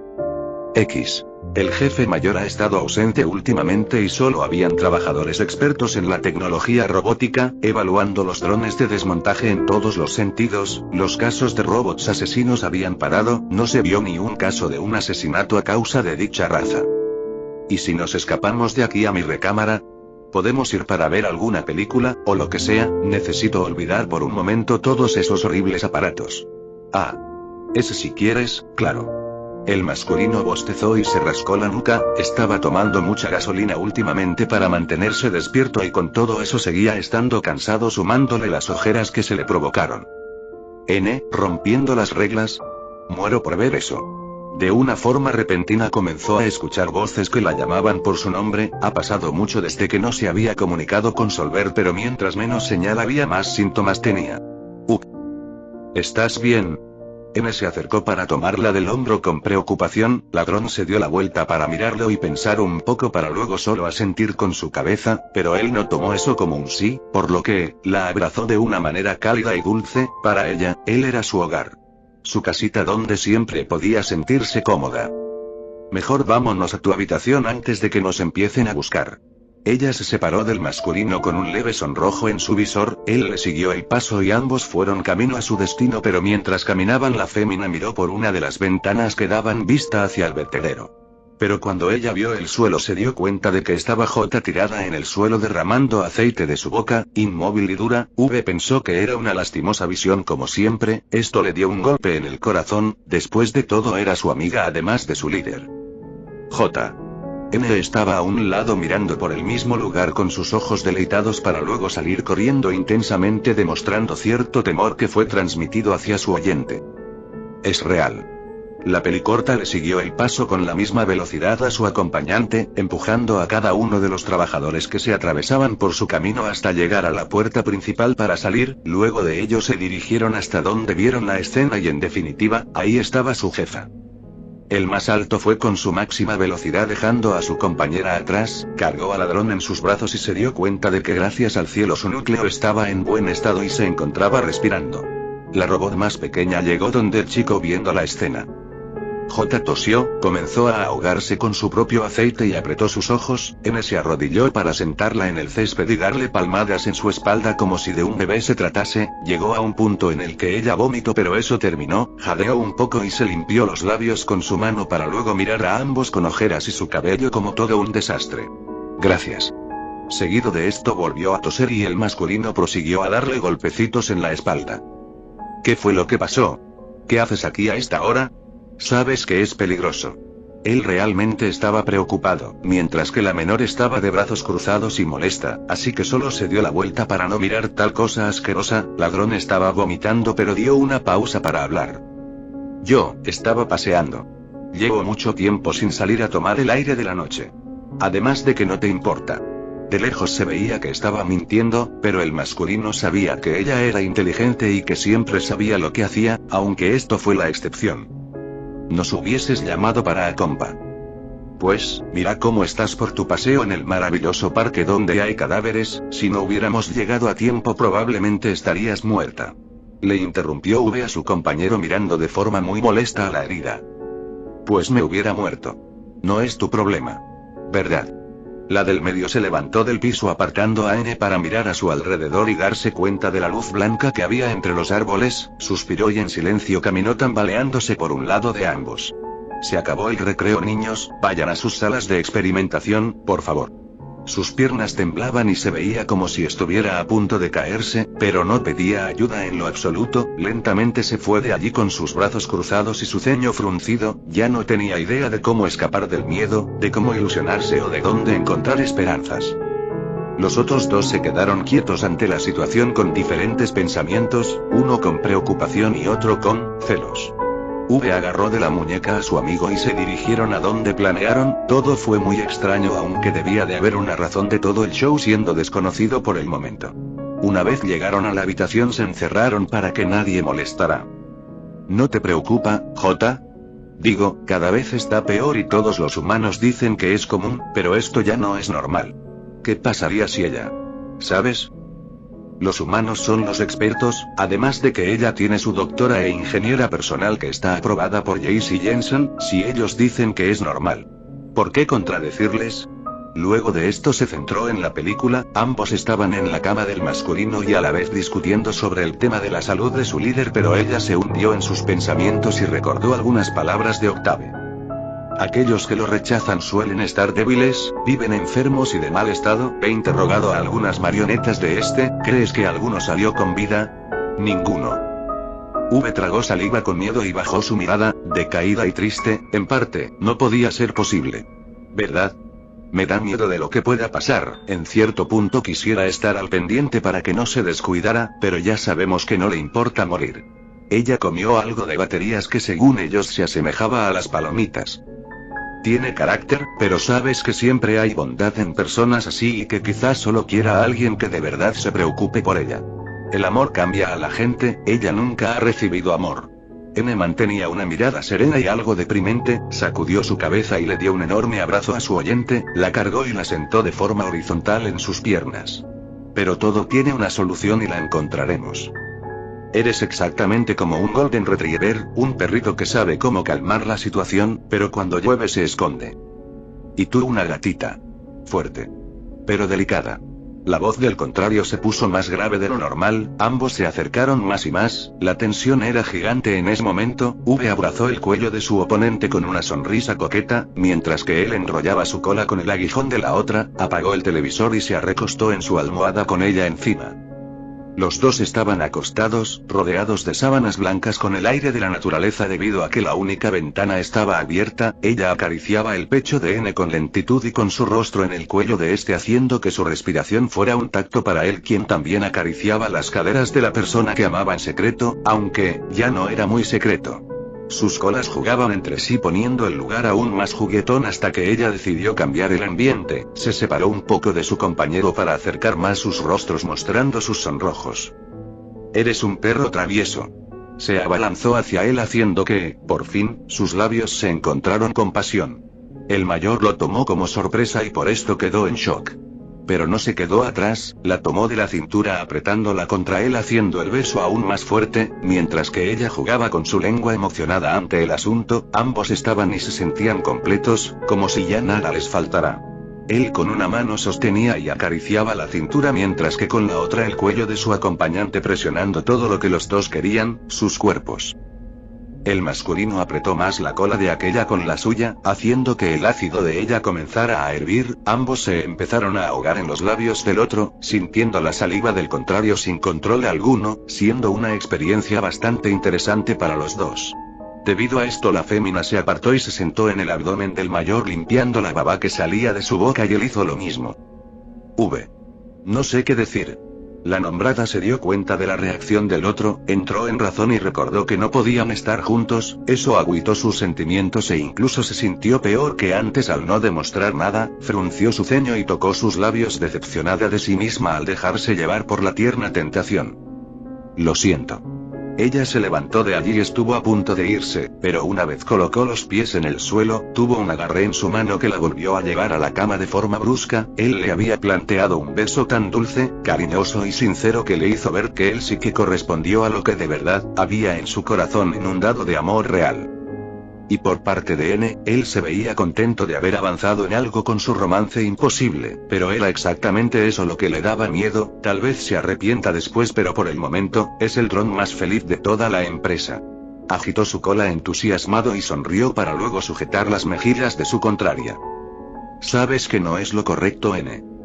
El jefe mayor ha estado ausente últimamente y solo habían trabajadores expertos en la tecnología robótica, evaluando los drones de desmontaje en todos los sentidos, los casos de robots asesinos habían parado, no se vio ni un caso de un asesinato a causa de dicha raza. ¿Y si nos escapamos de aquí a mi recámara? Podemos ir para ver alguna película, o lo que sea, necesito olvidar por un momento todos esos horribles aparatos. Ese si quieres, claro. El masculino bostezó y se rascó la nuca. Estaba tomando mucha gasolina últimamente para mantenerse despierto y con todo eso seguía estando cansado, sumándole las ojeras que se le provocaron. Rompiendo las reglas. Muero por ver eso. De una forma repentina comenzó a escuchar voces que la llamaban por su nombre. Ha pasado mucho desde que no se había comunicado con Solver, pero mientras menos señal había, más síntomas tenía. ¿Estás bien? N se acercó para tomarla del hombro con preocupación. Ladrón se dio la vuelta para mirarlo y pensar un poco para luego solo asentir con su cabeza, pero él no tomó eso como un sí, por lo que la abrazó de una manera cálida y dulce. Para ella, él era su hogar. Su casita donde siempre podía sentirse cómoda. Mejor vámonos a tu habitación antes de que nos empiecen a buscar. Ella se separó del masculino con un leve sonrojo en su visor. Él le siguió el paso y ambos fueron camino a su destino, pero mientras caminaban la fémina miró por una de las ventanas que daban vista hacia el vertedero. Pero cuando ella vio el suelo se dio cuenta de que estaba J tirada en el suelo derramando aceite de su boca, inmóvil y dura. Pensó que era una lastimosa visión como siempre. Esto le dio un golpe en el corazón. Después de todo era su amiga además de su líder. N estaba a un lado mirando por el mismo lugar con sus ojos deleitados para luego salir corriendo intensamente, demostrando cierto temor que fue transmitido hacia su oyente. Es real. La pelicorta le siguió el paso con la misma velocidad a su acompañante, empujando a cada uno de los trabajadores que se atravesaban por su camino hasta llegar a la puerta principal para salir. Luego de ello se dirigieron hasta donde vieron la escena y en definitiva, ahí estaba su jefa. El más alto fue con su máxima velocidad dejando a su compañera atrás, cargó al ladrón en sus brazos y se dio cuenta de que gracias al cielo su núcleo estaba en buen estado y se encontraba respirando. La robot más pequeña llegó donde el chico viendo la escena. J tosió, comenzó a ahogarse con su propio aceite y apretó sus ojos. N se arrodilló para sentarla en el césped y darle palmadas en su espalda como si de un bebé se tratase. Llegó a un punto en el que ella vomitó, pero eso terminó. Jadeó un poco y se limpió los labios con su mano para luego mirar a ambos con ojeras y su cabello como todo un desastre. Gracias. Seguido de esto volvió a toser y el masculino prosiguió a darle golpecitos en la espalda. ¿Qué fue lo que pasó? ¿Qué haces aquí a esta hora? Sabes que es peligroso. Él realmente estaba preocupado, mientras que la menor estaba de brazos cruzados y molesta, así que solo se dio la vuelta para no mirar tal cosa asquerosa. Ladrón estaba vomitando pero dio una pausa para hablar. Yo, estaba paseando. Llevo mucho tiempo sin salir a tomar el aire de la noche. Además de que no te importa. De lejos se veía que estaba mintiendo, pero el masculino sabía que ella era inteligente y que siempre sabía lo que hacía, aunque esto fue la excepción. Nos hubieses llamado para acompa. Pues, mira cómo estás por tu paseo en el maravilloso parque donde hay cadáveres. Si no hubiéramos llegado a tiempo probablemente estarías muerta. Le interrumpió V a su compañero mirando de forma muy molesta a la herida. Pues me hubiera muerto. No es tu problema. ¿Verdad? La del medio se levantó del piso apartando a N para mirar a su alrededor y darse cuenta de la luz blanca que había entre los árboles. Suspiró y en silencio caminó tambaleándose por un lado de ambos. Se acabó el recreo, niños, vayan a sus salas de experimentación, por favor. Sus piernas temblaban y se veía como si estuviera a punto de caerse, pero no pedía ayuda en lo absoluto. Lentamente se fue de allí con sus brazos cruzados y su ceño fruncido. Ya no tenía idea de cómo escapar del miedo, de cómo ilusionarse o de dónde encontrar esperanzas. Los otros dos se quedaron quietos ante la situación con diferentes pensamientos, uno con preocupación y otro con celos. V agarró de la muñeca a su amigo y se dirigieron a donde planearon. Todo fue muy extraño, aunque debía de haber una razón de todo el show siendo desconocido por el momento. Una vez llegaron a la habitación se encerraron para que nadie molestara. ¿No te preocupa, J? Digo, cada vez está peor y todos los humanos dicen que es común, pero esto ya no es normal. ¿Qué pasaría si ella? ¿Sabes? Los humanos son los expertos, además de que ella tiene su doctora e ingeniera personal que está aprobada por J.C. Jensen. Si ellos dicen que es normal, ¿por qué contradecirles? Luego de esto se centró en la película. Ambos estaban en la cama del masculino y a la vez discutiendo sobre el tema de la salud de su líder, pero ella se hundió en sus pensamientos y recordó algunas palabras de Octave. Aquellos que lo rechazan suelen estar débiles, viven enfermos y de mal estado. He interrogado a algunas marionetas de este. ¿Crees que alguno salió con vida? Ninguno. V tragó saliva con miedo y bajó su mirada, decaída y triste, en parte, no podía ser posible. ¿Verdad? Me da miedo de lo que pueda pasar, en cierto punto quisiera estar al pendiente para que no se descuidara, pero ya sabemos que no le importa morir. Ella comió algo de baterías que según ellos se asemejaba a las palomitas. Tiene carácter, pero sabes que siempre hay bondad en personas así y que quizás solo quiera a alguien que de verdad se preocupe por ella. El amor cambia a la gente, ella nunca ha recibido amor. N mantenía una mirada serena y algo deprimente, sacudió su cabeza y le dio un enorme abrazo a su oyente, la cargó y la sentó de forma horizontal en sus piernas. Pero todo tiene una solución y la encontraremos. Eres exactamente como un Golden Retriever, un perrito que sabe cómo calmar la situación, pero cuando llueve se esconde. Y tú una gatita. Fuerte. Pero delicada. La voz del contrario se puso más grave de lo normal, ambos se acercaron más y más, la tensión era gigante en ese momento. V abrazó el cuello de su oponente con una sonrisa coqueta, mientras que él enrollaba su cola con el aguijón de la otra, apagó el televisor y se recostó en su almohada con ella encima. Los dos estaban acostados, rodeados de sábanas blancas con el aire de la naturaleza debido a que la única ventana estaba abierta. Ella acariciaba el pecho de N con lentitud y con su rostro en el cuello de este haciendo que su respiración fuera un tacto para él, quien también acariciaba las caderas de la persona que amaba en secreto, aunque, ya no era muy secreto. Sus colas jugaban entre sí poniendo el lugar aún más juguetón hasta que ella decidió cambiar el ambiente, se separó un poco de su compañero para acercar más sus rostros mostrando sus sonrojos. Eres un perro travieso. Se abalanzó hacia él haciendo que, por fin, sus labios se encontraron con pasión. El mayor lo tomó como sorpresa y por esto quedó en shock. Pero no se quedó atrás, la tomó de la cintura apretándola contra él haciendo el beso aún más fuerte, mientras que ella jugaba con su lengua emocionada ante el asunto. Ambos estaban y se sentían completos, como si ya nada les faltara. Él con una mano sostenía y acariciaba la cintura mientras que con la otra el cuello de su acompañante presionando todo lo que los dos querían, sus cuerpos. El masculino apretó más la cola de aquella con la suya, haciendo que el ácido de ella comenzara a hervir. Ambos se empezaron a ahogar en los labios del otro, sintiendo la saliva del contrario sin control alguno, siendo una experiencia bastante interesante para los dos. Debido a esto la fémina se apartó y se sentó en el abdomen del mayor limpiando la baba que salía de su boca y él hizo lo mismo. V. No sé qué decir. La nombrada se dio cuenta de la reacción del otro, entró en razón y recordó que no podían estar juntos, eso agüitó sus sentimientos e incluso se sintió peor que antes al no demostrar nada, frunció su ceño y tocó sus labios decepcionada de sí misma al dejarse llevar por la tierna tentación. Lo siento. Ella se levantó de allí y estuvo a punto de irse, pero una vez colocó los pies en el suelo, tuvo un agarre en su mano que la volvió a llevar a la cama de forma brusca. Él le había planteado un beso tan dulce, cariñoso y sincero que le hizo ver que él sí que correspondió a lo que de verdad había en su corazón inundado de amor real. Y por parte de N, él se veía contento de haber avanzado en algo con su romance imposible, pero era exactamente eso lo que le daba miedo. Tal vez se arrepienta después, pero por el momento, es el dron más feliz de toda la empresa. Agitó su cola entusiasmado y sonrió para luego sujetar las mejillas de su contraria. Sabes que no es lo correcto, N.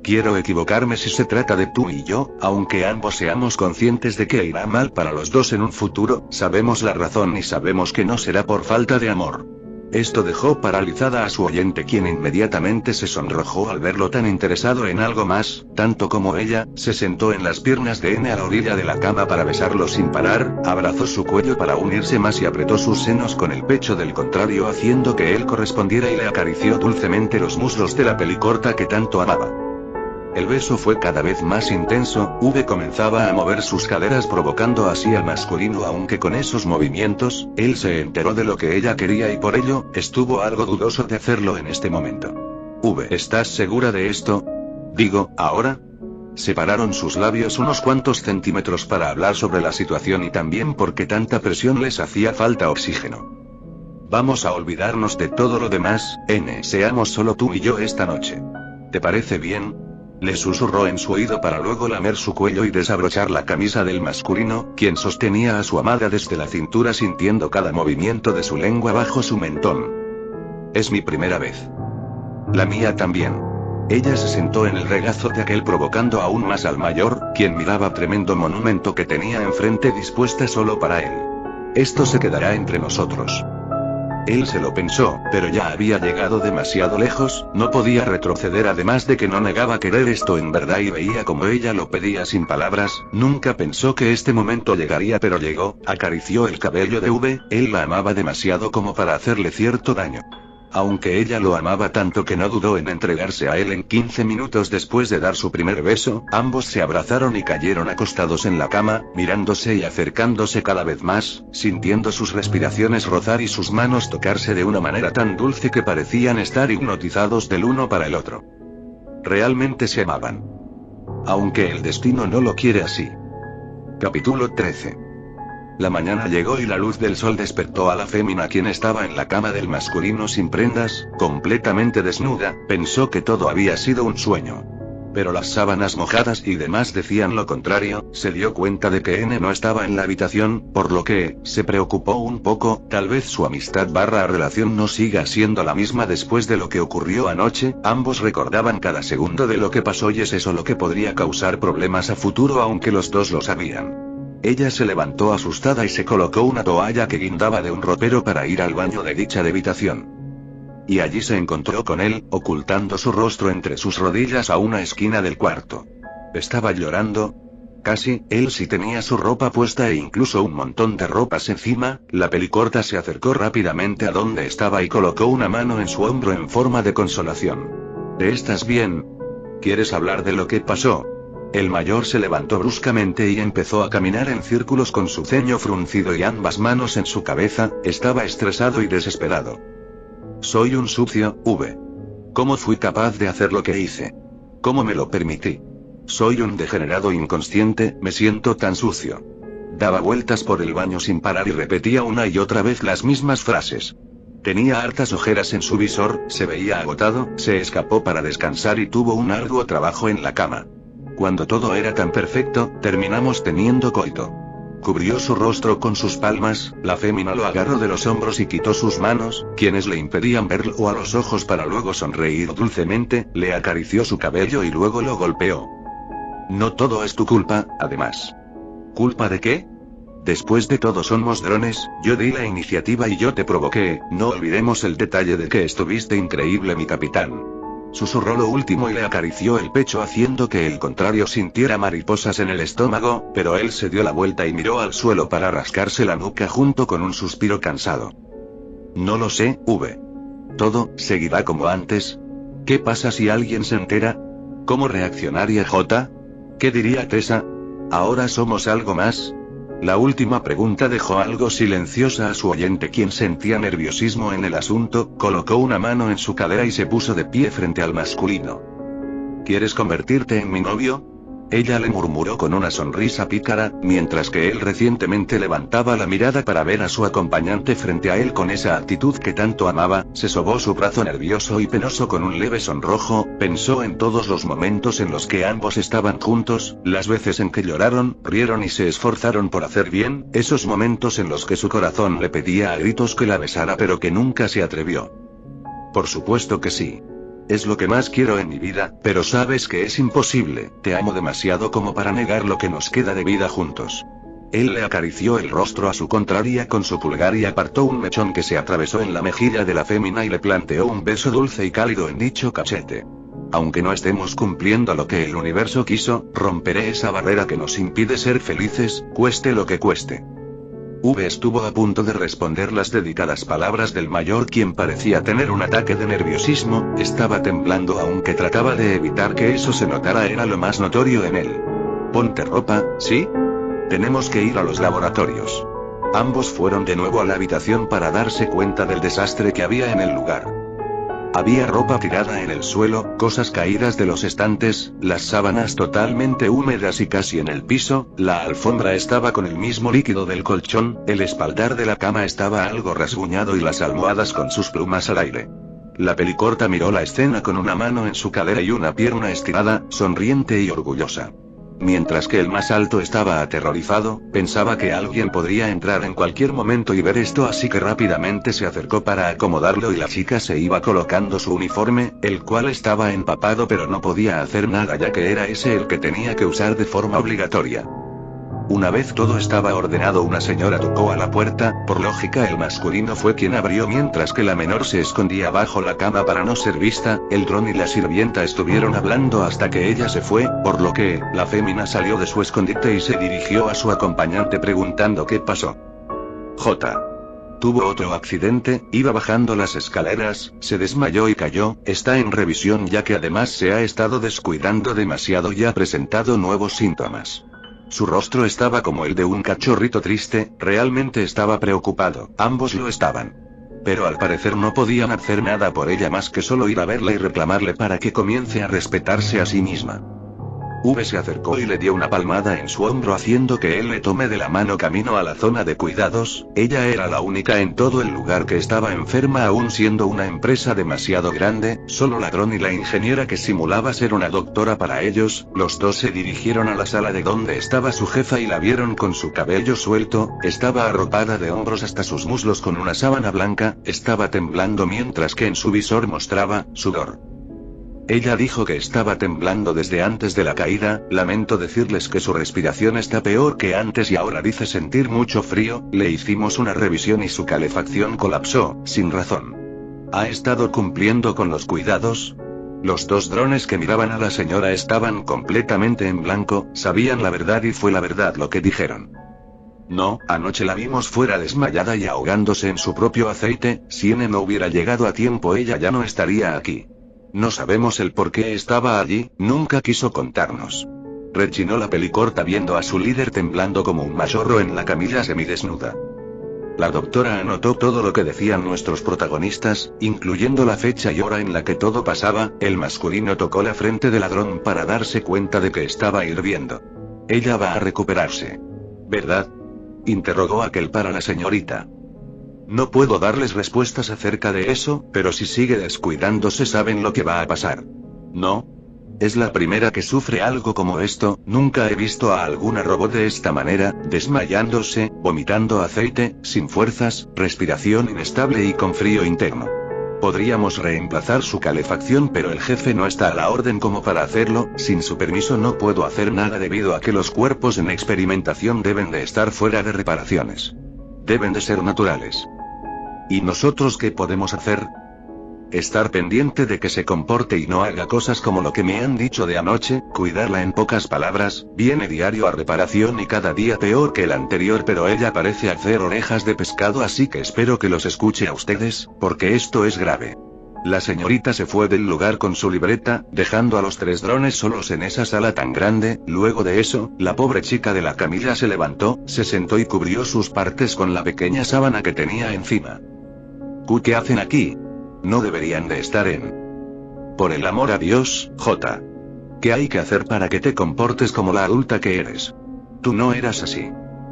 Quiero equivocarme si se trata de tú y yo, aunque ambos seamos conscientes de que irá mal para los dos en un futuro, sabemos la razón y sabemos que no será por falta de amor. Esto dejó paralizada a su oyente, quien inmediatamente se sonrojó al verlo tan interesado en algo más, tanto como ella. Se sentó en las piernas de N a la orilla de la cama para besarlo sin parar, abrazó su cuello para unirse más y apretó sus senos con el pecho del contrario haciendo que él correspondiera y le acarició dulcemente los muslos de la pelicorta que tanto amaba. El beso fue cada vez más intenso. V comenzaba a mover sus caderas provocando así al masculino, aunque con esos movimientos, él se enteró de lo que ella quería y por ello, estuvo algo dudoso de hacerlo en este momento. V, ¿estás segura de esto? Digo, ¿ahora? Separaron sus labios unos cuantos centímetros para hablar sobre la situación y también porque tanta presión les hacía falta oxígeno. Vamos a olvidarnos de todo lo demás, N, seamos solo tú y yo esta noche. ¿Te parece bien? Le susurró en su oído para luego lamer su cuello y desabrochar la camisa del masculino, quien sostenía a su amada desde la cintura sintiendo cada movimiento de su lengua bajo su mentón. Es mi primera vez. La mía también. Ella se sentó en el regazo de aquel provocando aún más al mayor, quien miraba tremendo monumento que tenía enfrente dispuesta solo para él. Esto se quedará entre nosotros. Él se lo pensó, pero ya había llegado demasiado lejos, no podía retroceder además de que no negaba querer esto en verdad y veía como ella lo pedía sin palabras, nunca pensó que este momento llegaría pero llegó, acarició el cabello de V, él la amaba demasiado como para hacerle cierto daño. Aunque ella lo amaba tanto que no dudó en entregarse a él en 15 minutos después de dar su primer beso, ambos se abrazaron y cayeron acostados en la cama, mirándose y acercándose cada vez más, sintiendo sus respiraciones rozar y sus manos tocarse de una manera tan dulce que parecían estar hipnotizados del uno para el otro. Realmente se amaban. Aunque el destino no lo quiere así. Capítulo 13. La mañana llegó y la luz del sol despertó a la fémina quien estaba en la cama del masculino sin prendas, completamente desnuda, pensó que todo había sido un sueño. Pero las sábanas mojadas y demás decían lo contrario, se dio cuenta de que N no estaba en la habitación, por lo que, se preocupó un poco, tal vez su amistad / relación no siga siendo la misma después de lo que ocurrió anoche, ambos recordaban cada segundo de lo que pasó y es eso lo que podría causar problemas a futuro aunque los dos lo sabían. Ella se levantó asustada y se colocó una toalla que guindaba de un ropero para ir al baño de dicha habitación. Y allí se encontró con él, ocultando su rostro entre sus rodillas a una esquina del cuarto. Estaba llorando. Casi, él sí tenía su ropa puesta e incluso un montón de ropas encima, la pelicorta se acercó rápidamente a donde estaba y colocó una mano en su hombro en forma de consolación. ¿Estás bien? ¿Quieres hablar de lo que pasó? El mayor se levantó bruscamente y empezó a caminar en círculos con su ceño fruncido y ambas manos en su cabeza, estaba estresado y desesperado. Soy un sucio, V. ¿Cómo fui capaz de hacer lo que hice? ¿Cómo me lo permití? Soy un degenerado inconsciente, me siento tan sucio. Daba vueltas por el baño sin parar y repetía una y otra vez las mismas frases. Tenía hartas ojeras en su visor, se veía agotado, se escapó para descansar y tuvo un arduo trabajo en la cama. Cuando todo era tan perfecto, terminamos teniendo coito. Cubrió su rostro con sus palmas, la fémina lo agarró de los hombros y quitó sus manos, quienes le impedían verlo a los ojos para luego sonreír dulcemente, le acarició su cabello y luego lo golpeó. No todo es tu culpa, además. ¿Culpa de qué? Después de todo somos drones, yo di la iniciativa y yo te provoqué, no olvidemos el detalle de que estuviste increíble mi capitán. Susurró lo último y le acarició el pecho haciendo que el contrario sintiera mariposas en el estómago, pero él se dio la vuelta y miró al suelo para rascarse la nuca junto con un suspiro cansado. No lo sé, V. ¿Todo seguirá como antes? ¿Qué pasa si alguien se entera? ¿Cómo reaccionaría J? ¿Qué diría Tessa? ¿Ahora somos algo más? La última pregunta dejó algo silenciosa a su oyente quien sentía nerviosismo en el asunto, colocó una mano en su cadera y se puso de pie frente al masculino. ¿Quieres convertirte en mi novio? Ella le murmuró con una sonrisa pícara, mientras que él recientemente levantaba la mirada para ver a su acompañante frente a él con esa actitud que tanto amaba, se sobó su brazo nervioso y penoso con un leve sonrojo, pensó en todos los momentos en los que ambos estaban juntos, las veces en que lloraron, rieron y se esforzaron por hacer bien, esos momentos en los que su corazón le pedía a gritos que la besara pero que nunca se atrevió. Por supuesto que sí. Es lo que más quiero en mi vida, pero sabes que es imposible, te amo demasiado como para negar lo que nos queda de vida juntos. Él le acarició el rostro a su contraria con su pulgar y apartó un mechón que se atravesó en la mejilla de la fémina y le planteó un beso dulce y cálido en dicho cachete. Aunque no estemos cumpliendo lo que el universo quiso, romperé esa barrera que nos impide ser felices, cueste lo que cueste. V estuvo a punto de responder las dedicadas palabras del mayor quien parecía tener un ataque de nerviosismo, estaba temblando aunque trataba de evitar que eso se notara era lo más notorio en él. Ponte ropa, ¿sí? Tenemos que ir a los laboratorios. Ambos fueron de nuevo a la habitación para darse cuenta del desastre que había en el lugar. Había ropa tirada en el suelo, cosas caídas de los estantes, las sábanas totalmente húmedas y casi en el piso, la alfombra estaba con el mismo líquido del colchón, el espaldar de la cama estaba algo rasguñado y las almohadas con sus plumas al aire. La pelicorta miró la escena con una mano en su cadera y una pierna estirada, sonriente y orgullosa. mientras que el más alto estaba aterrorizado, pensaba que alguien podría entrar en cualquier momento y ver esto, así que rápidamente se acercó para acomodarlo y la chica se iba colocando su uniforme, el cual estaba empapado pero no podía hacer nada ya que era ese el que tenía que usar de forma obligatoria. Una vez todo estaba ordenado, una señora tocó a la puerta, por lógica el masculino fue quien abrió mientras que la menor se escondía bajo la cama para no ser vista, el dron y la sirvienta estuvieron hablando hasta que ella se fue, por lo que, la fémina salió de su escondite y se dirigió a su acompañante preguntando qué pasó. J. Tuvo otro accidente, iba bajando las escaleras, se desmayó y cayó, está en revisión ya que además se ha estado descuidando demasiado y ha presentado nuevos síntomas. Su rostro estaba como el de un cachorrito triste, realmente estaba preocupado, ambos lo estaban. Pero al parecer no podían hacer nada por ella más que solo ir a verla y reclamarle para que comience a respetarse a sí misma. V se acercó y le dio una palmada en su hombro haciendo que él le tome de la mano camino a la zona de cuidados. Ella era la única en todo el lugar que estaba enferma, aún siendo una empresa demasiado grande, solo la dron y la ingeniera que simulaba ser una doctora para ellos. Los dos se dirigieron a la sala de donde estaba su jefa y la vieron con su cabello suelto, estaba arropada de hombros hasta sus muslos con una sábana blanca, estaba temblando mientras que en su visor mostraba sudor. Ella dijo que estaba temblando desde antes de la caída, lamento decirles que su respiración está peor que antes y ahora dice sentir mucho frío, le hicimos una revisión y su calefacción colapsó, sin razón. ¿Ha estado cumpliendo con los cuidados? Los dos drones que miraban a la señora estaban completamente en blanco, sabían la verdad y fue la verdad lo que dijeron. No, anoche la vimos fuera desmayada y ahogándose en su propio aceite, si N no hubiera llegado a tiempo ella ya no estaría aquí. No sabemos el por qué estaba allí, nunca quiso contarnos. Rechinó la pelicorta viendo a su líder temblando como un machorro en la camilla semidesnuda. La doctora anotó todo lo que decían nuestros protagonistas, incluyendo la fecha y hora en la que todo pasaba. El masculino tocó la frente del ladrón para darse cuenta de que estaba hirviendo. Ella va a recuperarse. ¿Verdad? Interrogó aquel para la señorita. No puedo darles respuestas acerca de eso, pero si sigue descuidándose saben lo que va a pasar. ¿No? Es la primera que sufre algo como esto, nunca he visto a alguna robot de esta manera, desmayándose, vomitando aceite, sin fuerzas, respiración inestable y con frío interno. Podríamos reemplazar su calefacción pero el jefe no está a la orden como para hacerlo, sin su permiso no puedo hacer nada debido a que los cuerpos en experimentación deben de estar fuera de reparaciones. Deben de ser naturales. ¿Y nosotros qué podemos hacer? Estar pendiente de que se comporte y no haga cosas como lo que me han dicho de anoche, cuidarla en pocas palabras, viene diario a reparación y cada día peor que el anterior pero ella parece hacer orejas de pescado así que espero que los escuche a ustedes, porque esto es grave. La señorita se fue del lugar con su libreta, dejando a los tres drones solos en esa sala tan grande. Luego de eso, la pobre chica de la camilla se levantó, se sentó y cubrió sus partes con la pequeña sábana que tenía encima. ¿Qué hacen aquí? No deberían de estar en... Por el amor a Dios, J. ¿Qué hay que hacer para que te comportes como la adulta que eres? Tú no eras así.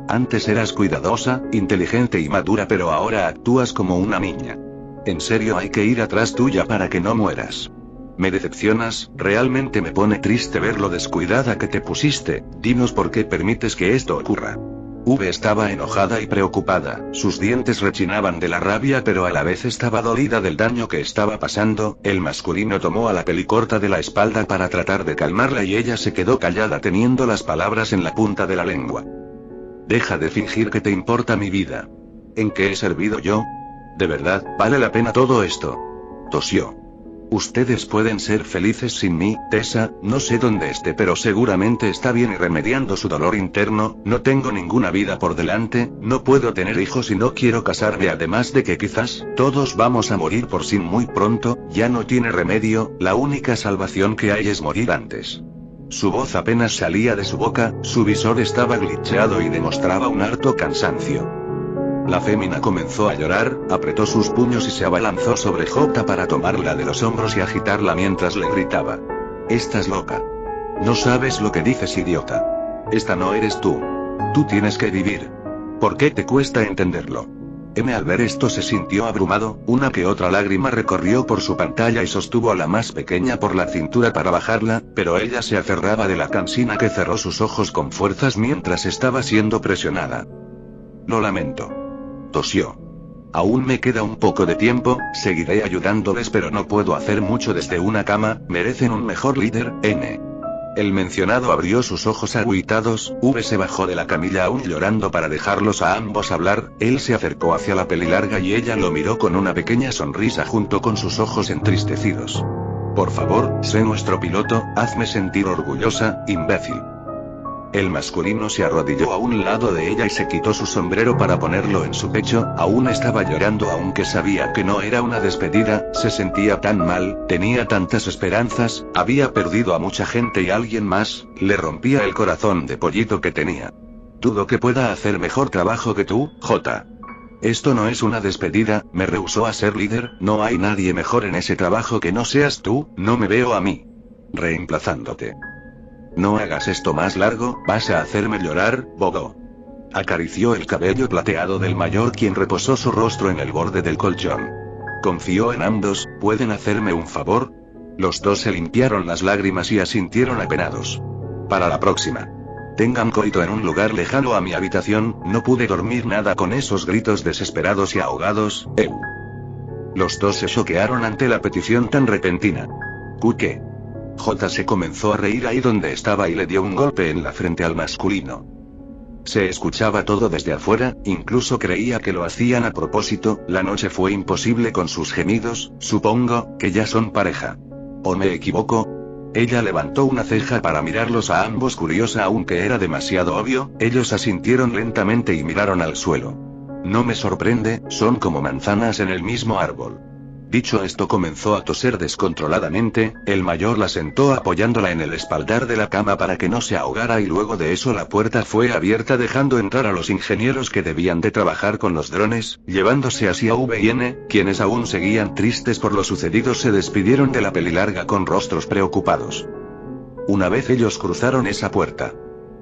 Antes eras cuidadosa, inteligente y madura pero ahora actúas como una niña. En serio hay que ir atrás tuya para que no mueras. Me decepcionas, realmente me pone triste ver lo descuidada que te pusiste, dinos por qué permites que esto ocurra. V estaba enojada y preocupada, sus dientes rechinaban de la rabia pero a la vez estaba dolida del daño que estaba pasando. El masculino tomó a la pelicorta de la espalda para tratar de calmarla y ella se quedó callada teniendo las palabras en la punta de la lengua. Deja de fingir que te importa mi vida. ¿En qué he servido yo? ¿De verdad, vale la pena todo esto? Tosió. Ustedes pueden ser felices sin mí, Tessa, no sé dónde esté pero seguramente está bien y remediando su dolor interno. No tengo ninguna vida por delante, no puedo tener hijos y no quiero casarme además de que quizás, todos vamos a morir por sí muy pronto, ya no tiene remedio, la única salvación que hay es morir antes. Su voz apenas salía de su boca, su visor estaba glitcheado y demostraba un harto cansancio. La fémina comenzó a llorar, apretó sus puños y se abalanzó sobre J para tomarla de los hombros y agitarla mientras le gritaba. Estás loca. No sabes lo que dices, idiota. Esta no eres tú. Tú tienes que vivir. ¿Por qué te cuesta entenderlo? M al ver esto se sintió abrumado, una que otra lágrima recorrió por su pantalla y sostuvo a la más pequeña por la cintura para bajarla, pero ella se aferraba de la cansina que cerró sus ojos con fuerzas mientras estaba siendo presionada. Lo lamento. Tosió. Aún me queda un poco de tiempo, seguiré ayudándoles pero no puedo hacer mucho desde una cama, merecen un mejor líder, N. El mencionado abrió sus ojos agüitados, V se bajó de la camilla aún llorando para dejarlos a ambos hablar, él se acercó hacia la pelilarga y ella lo miró con una pequeña sonrisa junto con sus ojos entristecidos. Por favor, sé nuestro piloto, hazme sentir orgullosa, imbécil. El masculino se arrodilló a un lado de ella y se quitó su sombrero para ponerlo en su pecho, aún estaba llorando aunque sabía que no era una despedida, se sentía tan mal, tenía tantas esperanzas, había perdido a mucha gente y alguien más, le rompía el corazón de pollito que tenía. Dudo que pueda hacer mejor trabajo que tú, J. Esto no es una despedida, me rehusó a ser líder, no hay nadie mejor en ese trabajo que no seas tú, no me veo a mí reemplazándote. No hagas esto más largo, vas a hacerme llorar, bobo. Acarició el cabello plateado del mayor quien reposó su rostro en el borde del colchón. Confió en ambos, ¿pueden hacerme un favor? Los dos se limpiaron las lágrimas y asintieron apenados. Para la próxima. Tengan coito en un lugar lejano a mi habitación, no pude dormir nada con esos gritos desesperados y ahogados, Los dos se choquearon ante la petición tan repentina. ¿Qué? J se comenzó a reír ahí donde estaba y le dio un golpe en la frente al masculino. Se escuchaba todo desde afuera, incluso creía que lo hacían a propósito, la noche fue imposible con sus gemidos, supongo, que ya son pareja. ¿O me equivoco? Ella levantó una ceja para mirarlos a ambos curiosa aunque era demasiado obvio, ellos asintieron lentamente y miraron al suelo. No me sorprende, son como manzanas en el mismo árbol. Dicho esto comenzó a toser descontroladamente, el mayor la sentó apoyándola en el espaldar de la cama para que no se ahogara y luego de eso la puerta fue abierta dejando entrar a los ingenieros que debían de trabajar con los drones, llevándose así a V y N, quienes aún seguían tristes por lo sucedido se despidieron de la pelilarga con rostros preocupados. Una vez ellos cruzaron esa puerta.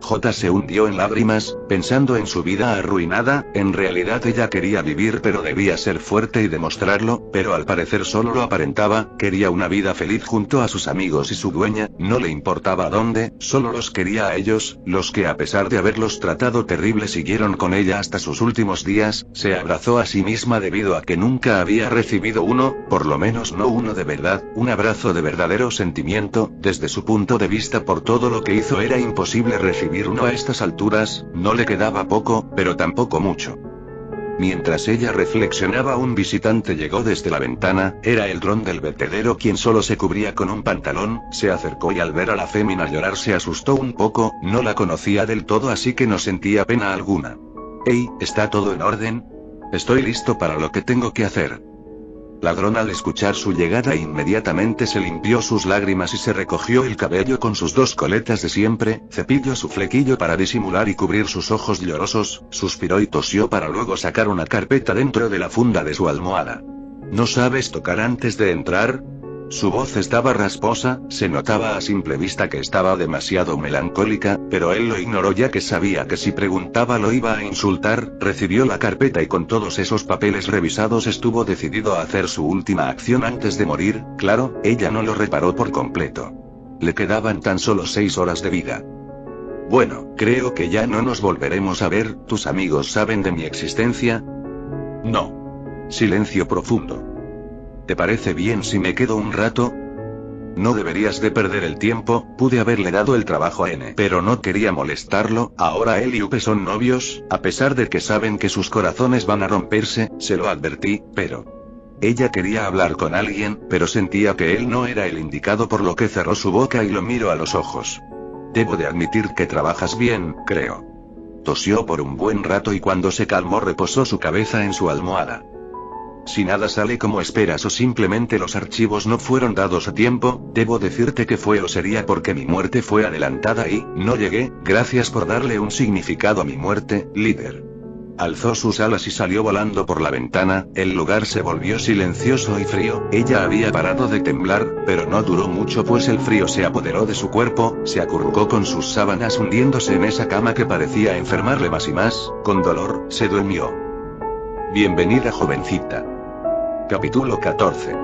J se hundió en lágrimas, pensando en su vida arruinada, en realidad ella quería vivir pero debía ser fuerte y demostrarlo, pero al parecer solo lo aparentaba, quería una vida feliz junto a sus amigos y su dueña, no le importaba a dónde, solo los quería a ellos, los que a pesar de haberlos tratado terrible siguieron con ella hasta sus últimos días, se abrazó a sí misma debido a que nunca había recibido uno, por lo menos no uno de verdad, un abrazo de verdadero sentimiento, desde su punto de vista por todo lo que hizo era imposible recibir uno a estas alturas, no le quedaba poco, pero tampoco mucho. Mientras ella reflexionaba un visitante llegó desde la ventana, era el dron del vertedero quien solo se cubría con un pantalón, se acercó y al ver a la fémina llorar se asustó un poco, no la conocía del todo así que no sentía pena alguna. Hey, ¿está todo en orden? Estoy listo para lo que tengo que hacer. La dron al escuchar su llegada inmediatamente se limpió sus lágrimas y se recogió el cabello con sus dos coletas de siempre, cepilló su flequillo para disimular y cubrir sus ojos llorosos, suspiró y tosió para luego sacar una carpeta dentro de la funda de su almohada. ¿No sabes tocar antes de entrar? Su voz estaba rasposa, se notaba a simple vista que estaba demasiado melancólica, pero él lo ignoró ya que sabía que si preguntaba lo iba a insultar, recibió la carpeta y con todos esos papeles revisados estuvo decidido a hacer su última acción antes de morir, claro, ella no lo reparó por completo. Le quedaban tan solo 6 horas de vida. Bueno, creo que ya no nos volveremos a ver, ¿tus amigos saben de mi existencia? No. Silencio profundo. ¿Te parece bien si me quedo un rato? No deberías de perder el tiempo, pude haberle dado el trabajo a N. Pero no quería molestarlo, ahora él y Upe son novios, a pesar de que saben que sus corazones van a romperse, se lo advertí, pero... Ella quería hablar con alguien, pero sentía que él no era el indicado por lo que cerró su boca y lo miró a los ojos. Debo de admitir que trabajas bien, creo. Tosió por un buen rato y cuando se calmó reposó su cabeza en su almohada. Si nada sale como esperas o simplemente los archivos no fueron dados a tiempo, debo decirte que fue o sería porque mi muerte fue adelantada y, no llegué, gracias por darle un significado a mi muerte, líder. Alzó sus alas y salió volando por la ventana, el lugar se volvió silencioso y frío, ella había parado de temblar, pero no duró mucho pues el frío se apoderó de su cuerpo, se acurrucó con sus sábanas hundiéndose en esa cama que parecía enfermarle más y más, con dolor, se durmió. Bienvenida, jovencita. Capítulo 14.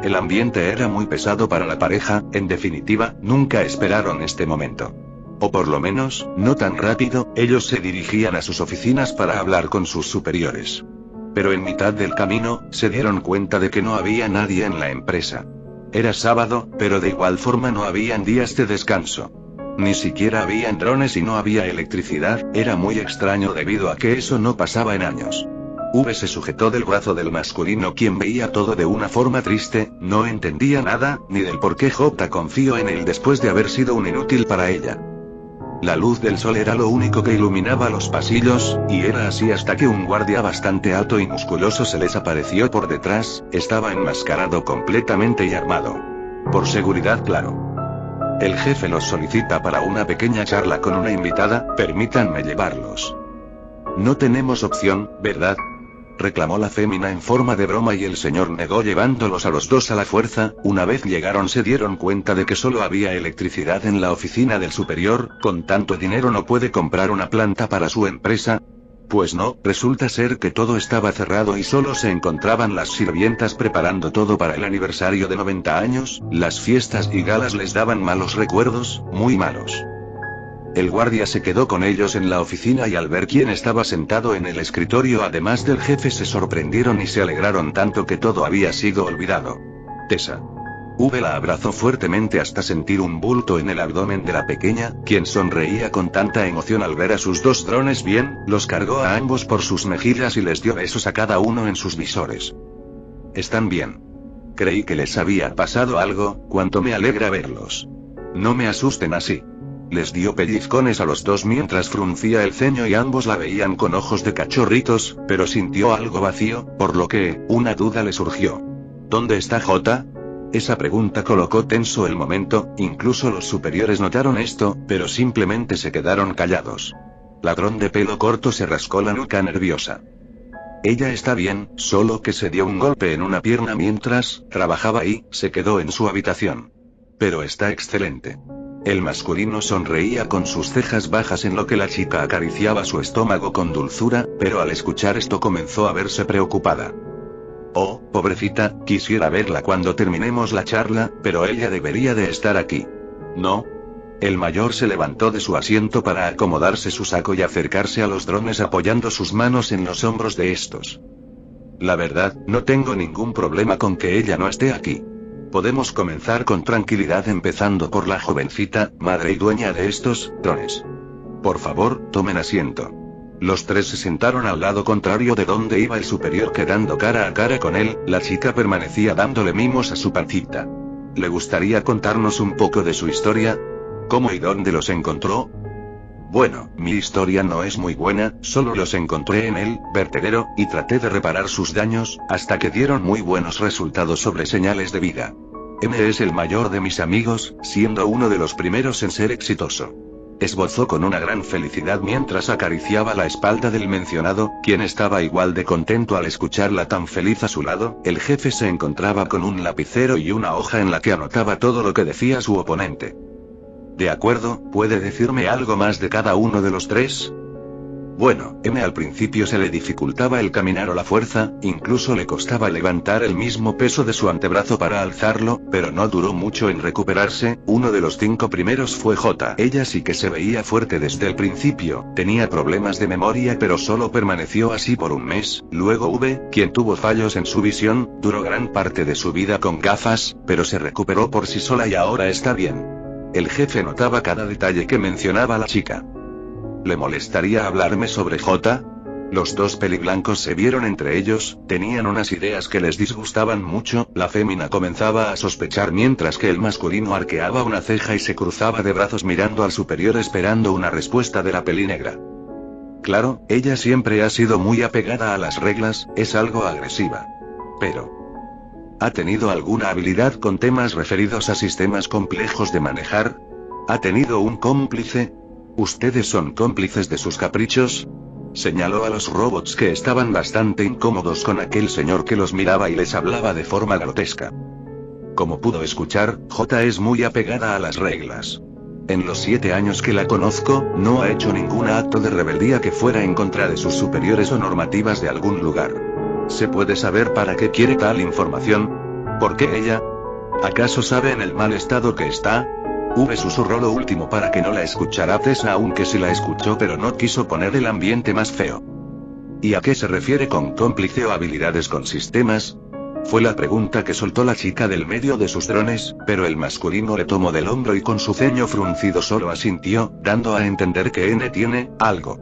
El ambiente era muy pesado para la pareja, en definitiva, nunca esperaron este momento. O por lo menos, no tan rápido, ellos se dirigían a sus oficinas para hablar con sus superiores. Pero en mitad del camino, se dieron cuenta de que no había nadie en la empresa. Era sábado, pero de igual forma no habían días de descanso. Ni siquiera habían drones y no había electricidad, era muy extraño debido a que eso no pasaba en años. V se sujetó del brazo del masculino, quien veía todo de una forma triste, no entendía nada, ni del por qué J confió en él después de haber sido un inútil para ella. La luz del sol era lo único que iluminaba los pasillos, y era así hasta que un guardia bastante alto y musculoso se les apareció por detrás, estaba enmascarado completamente y armado. Por seguridad, claro. El jefe los solicita para una pequeña charla con una invitada, permítanme llevarlos. No tenemos opción, ¿verdad?, reclamó la fémina en forma de broma y el señor negó llevándolos a los dos a la fuerza. Una vez llegaron se dieron cuenta de que solo había electricidad en la oficina del superior, con tanto dinero no puede comprar una planta para su empresa. Pues no, resulta ser que todo estaba cerrado y solo se encontraban las sirvientas preparando todo para el aniversario de 90 años, las fiestas y galas les daban malos recuerdos, muy malos. El guardia se quedó con ellos en la oficina y al ver quién estaba sentado en el escritorio además del jefe se sorprendieron y se alegraron tanto que todo había sido olvidado. Tessa. V la abrazó fuertemente hasta sentir un bulto en el abdomen de la pequeña, quien sonreía con tanta emoción al ver a sus dos drones bien, los cargó a ambos por sus mejillas y les dio besos a cada uno en sus visores. ¿Están bien? Creí que les había pasado algo, cuánto me alegra verlos. No me asusten así. Les dio pellizcones a los dos mientras fruncía el ceño y ambos la veían con ojos de cachorritos, pero sintió algo vacío, por lo que, una duda le surgió. ¿Dónde está J? Esa pregunta colocó tenso el momento, incluso los superiores notaron esto, pero simplemente se quedaron callados. Ladrón de pelo corto se rascó la nuca nerviosa. Ella está bien, solo que se dio un golpe en una pierna mientras trabajaba ahí, se quedó en su habitación. Pero está excelente. El masculino sonreía con sus cejas bajas en lo que la chica acariciaba su estómago con dulzura, pero al escuchar esto comenzó a verse preocupada. Oh, pobrecita, quisiera verla cuando terminemos la charla, pero ella debería de estar aquí. ¿No? El mayor se levantó de su asiento para acomodarse su saco y acercarse a los drones apoyando sus manos en los hombros de estos. La verdad, no tengo ningún problema con que ella no esté aquí. Podemos comenzar con tranquilidad empezando por la jovencita, madre y dueña de estos drones. Por favor, tomen asiento. Los tres se sentaron al lado contrario de donde iba el superior quedando cara a cara con él, la chica permanecía dándole mimos a su pancita. ¿Le gustaría contarnos un poco de su historia? ¿Cómo y dónde los encontró? Bueno, mi historia no es muy buena, solo los encontré en el vertedero, y traté de reparar sus daños, hasta que dieron muy buenos resultados sobre señales de vida. M es el mayor de mis amigos, siendo uno de los primeros en ser exitoso. Esbozó con una gran felicidad mientras acariciaba la espalda del mencionado, quien estaba igual de contento al escucharla tan feliz a su lado. El jefe se encontraba con un lapicero y una hoja en la que anotaba todo lo que decía su oponente. De acuerdo, ¿puede decirme algo más de cada uno de los tres? Bueno, M al principio se le dificultaba el caminar o la fuerza, incluso le costaba levantar el mismo peso de su antebrazo para alzarlo, pero no duró mucho en recuperarse. Uno de los 5 primeros fue J. Ella sí que se veía fuerte desde el principio, tenía problemas de memoria pero solo permaneció así por un mes. Luego V, quien tuvo fallos en su visión, duró gran parte de su vida con gafas, pero se recuperó por sí sola y ahora está bien. El jefe notaba cada detalle que mencionaba la chica. ¿Le molestaría hablarme sobre J? Los dos peliblancos se vieron entre ellos, tenían unas ideas que les disgustaban mucho. La fémina comenzaba a sospechar mientras que el masculino arqueaba una ceja y se cruzaba de brazos mirando al superior esperando una respuesta de la pelinegra. Claro, ella siempre ha sido muy apegada a las reglas, es algo agresiva. Pero... ¿ha tenido alguna habilidad con temas referidos a sistemas complejos de manejar? ¿Ha tenido un cómplice? ¿Ustedes son cómplices de sus caprichos? Señaló a los robots que estaban bastante incómodos con aquel señor que los miraba y les hablaba de forma grotesca. Como pudo escuchar, J es muy apegada a las reglas. En los 7 años que la conozco, no ha hecho ningún acto de rebeldía que fuera en contra de sus superiores o normativas de algún lugar. ¿Se puede saber para qué quiere tal información? ¿Por qué ella? ¿Acaso sabe en el mal estado que está? Susurró lo último para que no la escuchara Tessa, aunque sí la escuchó, pero no quiso poner el ambiente más feo. ¿Y a qué se refiere con cómplice o habilidades con sistemas? Fue la pregunta que soltó la chica del medio de sus drones, pero el masculino le tomó del hombro y con su ceño fruncido solo asintió, dando a entender que N tiene algo.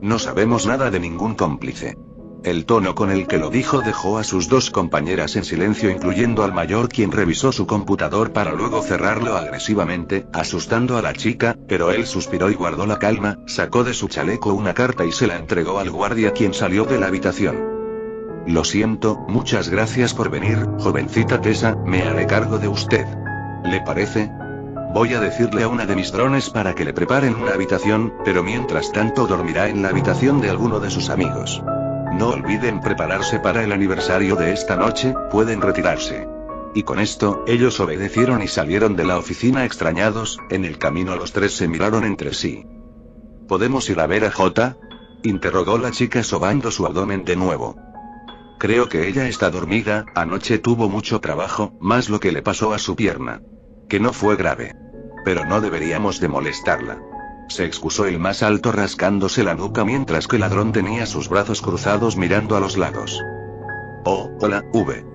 No sabemos nada de ningún cómplice. El tono con el que lo dijo dejó a sus dos compañeras en silencio, incluyendo al mayor, quien revisó su computador para luego cerrarlo agresivamente, asustando a la chica, pero él suspiró y guardó la calma, sacó de su chaleco una carta y se la entregó al guardia, quien salió de la habitación. Lo siento, muchas gracias por venir, jovencita Tessa, me haré cargo de usted. ¿Le parece? Voy a decirle a una de mis drones para que le preparen una habitación, pero mientras tanto dormirá en la habitación de alguno de sus amigos. No olviden prepararse para el aniversario de esta noche, pueden retirarse. Y con esto, ellos obedecieron y salieron de la oficina extrañados. En el camino los tres se miraron entre sí. ¿Podemos ir a ver a Jota?, interrogó la chica sobando su abdomen de nuevo. Creo que ella está dormida, anoche tuvo mucho trabajo, más lo que le pasó a su pierna. Que no fue grave. Pero no deberíamos de molestarla. Se excusó el más alto rascándose la nuca mientras que el ladrón tenía sus brazos cruzados mirando a los lados. Oh, hola, V.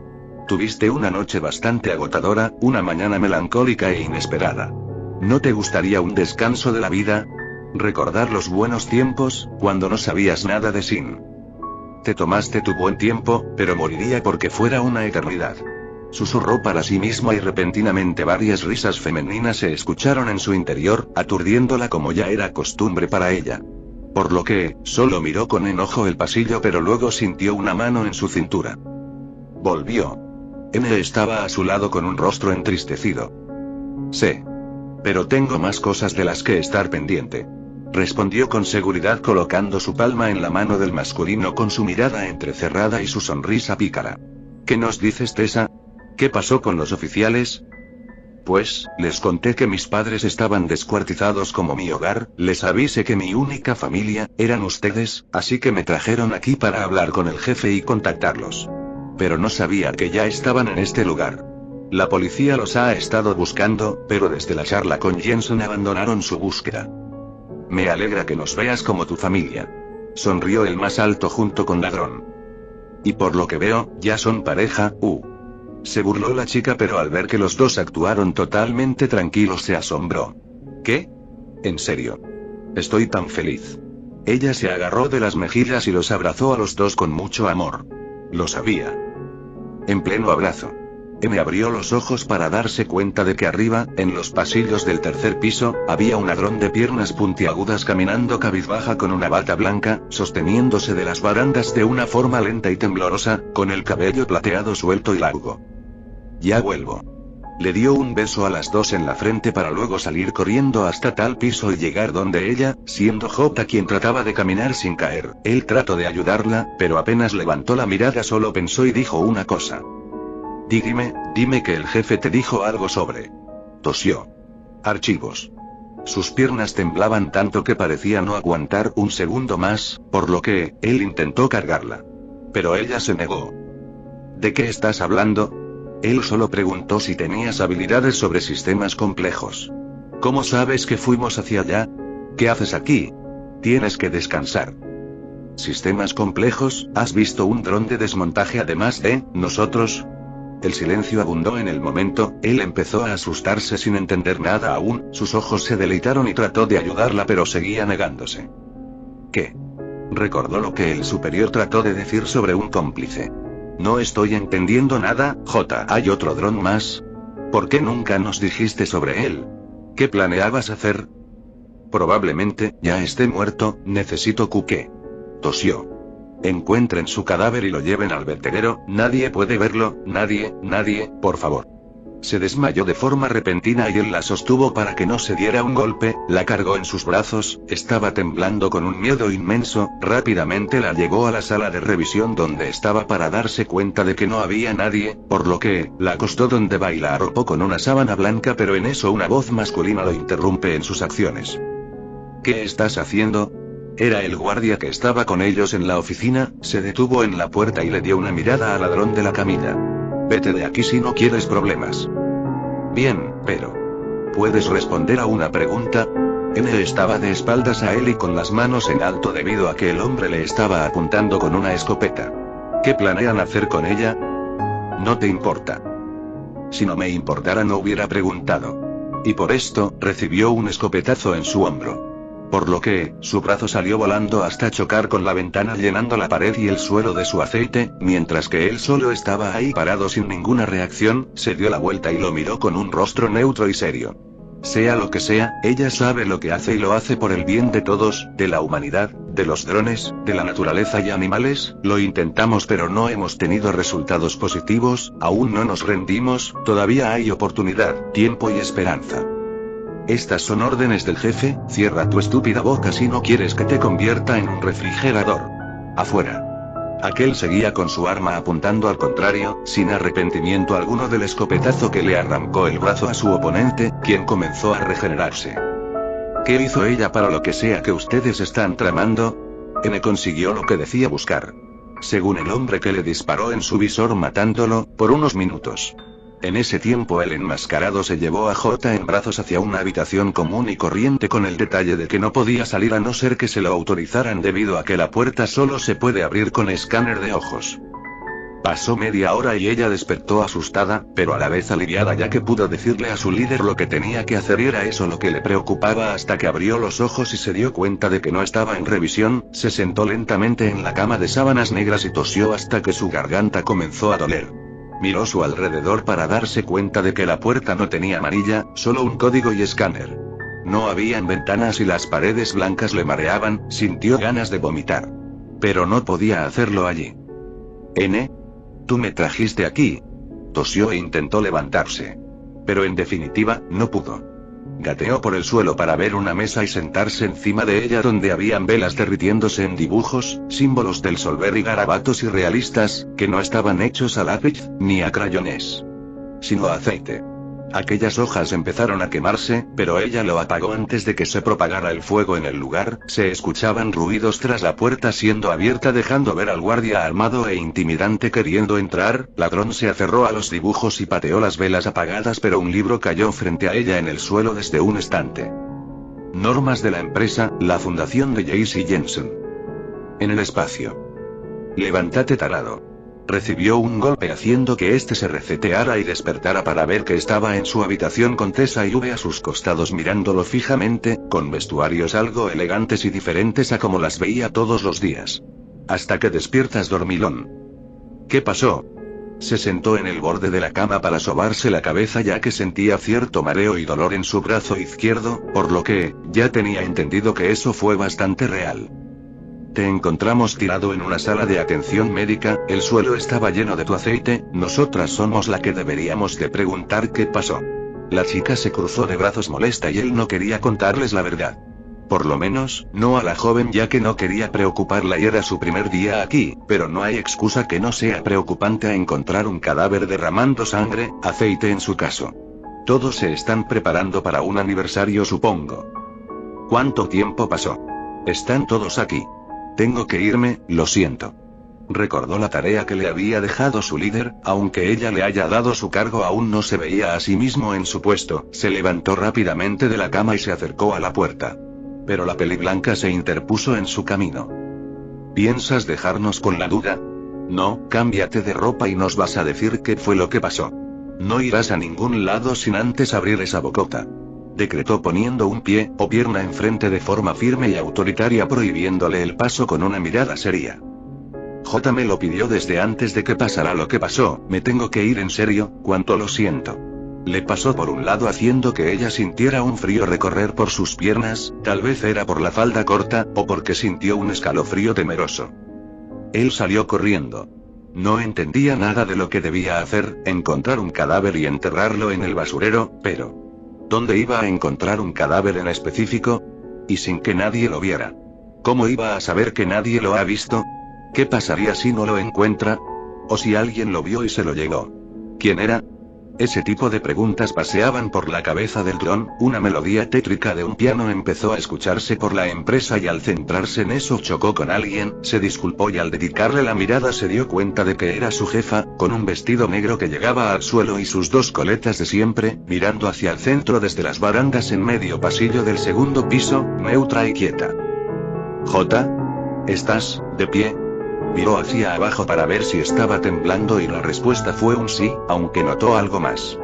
Tuviste una noche bastante agotadora, una mañana melancólica e inesperada. ¿No te gustaría un descanso de la vida? Recordar los buenos tiempos, cuando no sabías nada de Sin. Te tomaste tu buen tiempo, pero moriría porque fuera una eternidad. Susurró para sí mismo y repentinamente varias risas femeninas se escucharon en su interior, aturdiéndola como ya era costumbre para ella. Por lo que, solo miró con enojo el pasillo, pero luego sintió una mano en su cintura. Volvió. N estaba a su lado con un rostro entristecido. Sé. Pero tengo más cosas de las que estar pendiente. Respondió con seguridad colocando su palma en la mano del masculino con su mirada entrecerrada y su sonrisa pícara. ¿Qué nos dices, Tessa? ¿Qué pasó con los oficiales? Pues, les conté que mis padres estaban descuartizados como mi hogar, les avisé que mi única familia, eran ustedes, así que me trajeron aquí para hablar con el jefe y contactarlos. Pero no sabía que ya estaban en este lugar. La policía los ha estado buscando, pero desde la charla con Jensen abandonaron su búsqueda. Me alegra que nos veas como tu familia. Sonrió el más alto junto con Ladrón. Y por lo que veo, ya son pareja, Se burló la chica, pero al ver que los dos actuaron totalmente tranquilos se asombró. ¿Qué? ¿En serio? Estoy tan feliz. Ella se agarró de las mejillas y los abrazó a los dos con mucho amor. Lo sabía. En pleno abrazo. M abrió los ojos para darse cuenta de que arriba, en los pasillos del tercer piso, había un ladrón de piernas puntiagudas caminando cabizbaja con una bata blanca, sosteniéndose de las barandas de una forma lenta y temblorosa, con el cabello plateado suelto y largo. Ya vuelvo. Le dio un beso a las dos en la frente para luego salir corriendo hasta tal piso y llegar donde ella, siendo Jota quien trataba de caminar sin caer. Él trató de ayudarla, pero apenas levantó la mirada solo pensó y dijo una cosa. Dime que el jefe te dijo algo sobre... Tosió. Archivos. Sus piernas temblaban tanto que parecía no aguantar un segundo más, por lo que, él intentó cargarla. Pero ella se negó. ¿De qué estás hablando? Él solo preguntó si tenías habilidades sobre sistemas complejos. ¿Cómo sabes que fuimos hacia allá? ¿Qué haces aquí? Tienes que descansar. ¿Sistemas complejos? ¿Has visto un dron de desmontaje además de nosotros? El silencio abundó en el momento, él empezó a asustarse sin entender nada aún, sus ojos se deleitaron y trató de ayudarla pero seguía negándose. ¿Qué? Recordó lo que el superior trató de decir sobre un cómplice. No estoy entendiendo nada, J. ¿Hay otro dron más? ¿Por qué nunca nos dijiste sobre él? ¿Qué planeabas hacer? Probablemente, ya esté muerto, necesito que... Tosió. Encuentren su cadáver y lo lleven al vertedero, nadie puede verlo, nadie, por favor. Se desmayó de forma repentina y él la sostuvo para que no se diera un golpe, la cargó en sus brazos, estaba temblando con un miedo inmenso, rápidamente la llevó a la sala de revisión donde estaba para darse cuenta de que no había nadie, por lo que, la acostó donde va y la arropó con una sábana blanca, pero en eso una voz masculina lo interrumpe en sus acciones. ¿Qué estás haciendo? Era el guardia que estaba con ellos en la oficina, se detuvo en la puerta y le dio una mirada al ladrón de la camilla. Vete de aquí si no quieres problemas. Bien, pero... ¿puedes responder a una pregunta? N estaba de espaldas a él y con las manos en alto debido a que el hombre le estaba apuntando con una escopeta. ¿Qué planean hacer con ella? No te importa. Si no me importara no hubiera preguntado. Y por esto, recibió un escopetazo en su hombro. Por lo que, su brazo salió volando hasta chocar con la ventana llenando la pared y el suelo de su aceite, mientras que él solo estaba ahí parado sin ninguna reacción, se dio la vuelta y lo miró con un rostro neutro y serio. Sea lo que sea, ella sabe lo que hace y lo hace por el bien de todos, de la humanidad, de los drones, de la naturaleza y animales. Lo intentamos pero no hemos tenido resultados positivos, aún no nos rendimos, todavía hay oportunidad, tiempo y esperanza. Estas son órdenes del jefe, cierra tu estúpida boca si no quieres que te convierta en un refrigerador. Afuera. Aquel seguía con su arma apuntando al contrario, sin arrepentimiento alguno del escopetazo que le arrancó el brazo a su oponente, quien comenzó a regenerarse. ¿Qué hizo ella para lo que sea que ustedes están tramando? N consiguió lo que decía buscar. Según el hombre que le disparó en su visor matándolo, por unos minutos. En ese tiempo el enmascarado se llevó a J en brazos hacia una habitación común y corriente con el detalle de que no podía salir a no ser que se lo autorizaran debido a que la puerta solo se puede abrir con escáner de ojos. Pasó media hora y ella despertó asustada, pero a la vez aliviada ya que pudo decirle a su líder lo que tenía que hacer y era eso lo que le preocupaba hasta que abrió los ojos y se dio cuenta de que no estaba en revisión, se sentó lentamente en la cama de sábanas negras y tosió hasta que su garganta comenzó a doler. Miró su alrededor para darse cuenta de que la puerta no tenía manilla, solo un código y escáner. No habían ventanas y las paredes blancas le mareaban, sintió ganas de vomitar. Pero no podía hacerlo allí. N. Tú me trajiste aquí. Tosió e intentó levantarse. Pero en definitiva, no pudo. Gateó por el suelo para ver una mesa y sentarse encima de ella donde habían velas derritiéndose en dibujos, símbolos del solver y garabatos irrealistas, que no estaban hechos a lápiz, ni a crayones, sino a aceite. Aquellas hojas empezaron a quemarse, pero ella lo apagó antes de que se propagara el fuego en el lugar. Se escuchaban ruidos tras la puerta siendo abierta dejando ver al guardia armado e intimidante queriendo entrar. Ladrón se aferró a los dibujos y pateó las velas apagadas, pero un libro cayó frente a ella en el suelo desde un estante. Normas de la empresa, la fundación de J.C. Jensen. En el espacio. Levántate tarado. Recibió un golpe haciendo que éste se reseteara y despertara para ver que estaba en su habitación con Tessa y V a sus costados mirándolo fijamente, con vestuarios algo elegantes y diferentes a como las veía todos los días. Hasta que despiertas dormilón. ¿Qué pasó? Se sentó en el borde de la cama para sobarse la cabeza ya que sentía cierto mareo y dolor en su brazo izquierdo, por lo que, ya tenía entendido que eso fue bastante real. Te encontramos tirado en una sala de atención médica, el suelo estaba lleno de tu aceite, nosotras somos la que deberíamos de preguntar qué pasó. La chica se cruzó de brazos molesta y él no quería contarles la verdad. Por lo menos, no a la joven ya que no quería preocuparla y era su primer día aquí, pero no hay excusa que no sea preocupante a encontrar un cadáver derramando sangre, aceite en su caso. Todos se están preparando para un aniversario supongo. ¿Cuánto tiempo pasó? Están todos aquí. Tengo que irme, lo siento. Recordó la tarea que le había dejado su líder, aunque ella le haya dado su cargo aún no se veía a sí mismo en su puesto, se levantó rápidamente de la cama y se acercó a la puerta. Pero la peliblanca se interpuso en su camino. ¿Piensas dejarnos con la duda? No, cámbiate de ropa y nos vas a decir qué fue lo que pasó. No irás a ningún lado sin antes abrir esa bocota. Decretó poniendo un pie o pierna enfrente de forma firme y autoritaria prohibiéndole el paso con una mirada seria. J me lo pidió desde antes de que pasara lo que pasó, me tengo que ir en serio, cuánto lo siento. Le pasó por un lado haciendo que ella sintiera un frío recorrer por sus piernas, tal vez era por la falda corta, o porque sintió un escalofrío temeroso. Él salió corriendo. No entendía nada de lo que debía hacer, encontrar un cadáver y enterrarlo en el basurero, pero ¿dónde iba a encontrar un cadáver en específico? Y sin que nadie lo viera. ¿Cómo iba a saber que nadie lo ha visto? ¿Qué pasaría si no lo encuentra? ¿O si alguien lo vio y se lo llevó? ¿Quién era? Ese tipo de preguntas paseaban por la cabeza del dron. Una melodía tétrica de un piano empezó a escucharse por la empresa y al centrarse en eso chocó con alguien, se disculpó y al dedicarle la mirada se dio cuenta de que era su jefa, con un vestido negro que llegaba al suelo y sus dos coletas de siempre, mirando hacia el centro desde las barandas en medio pasillo del segundo piso, neutra y quieta. ¿Estás de pie? Miró hacia abajo para ver si estaba temblando y la respuesta fue un sí, aunque notó algo más.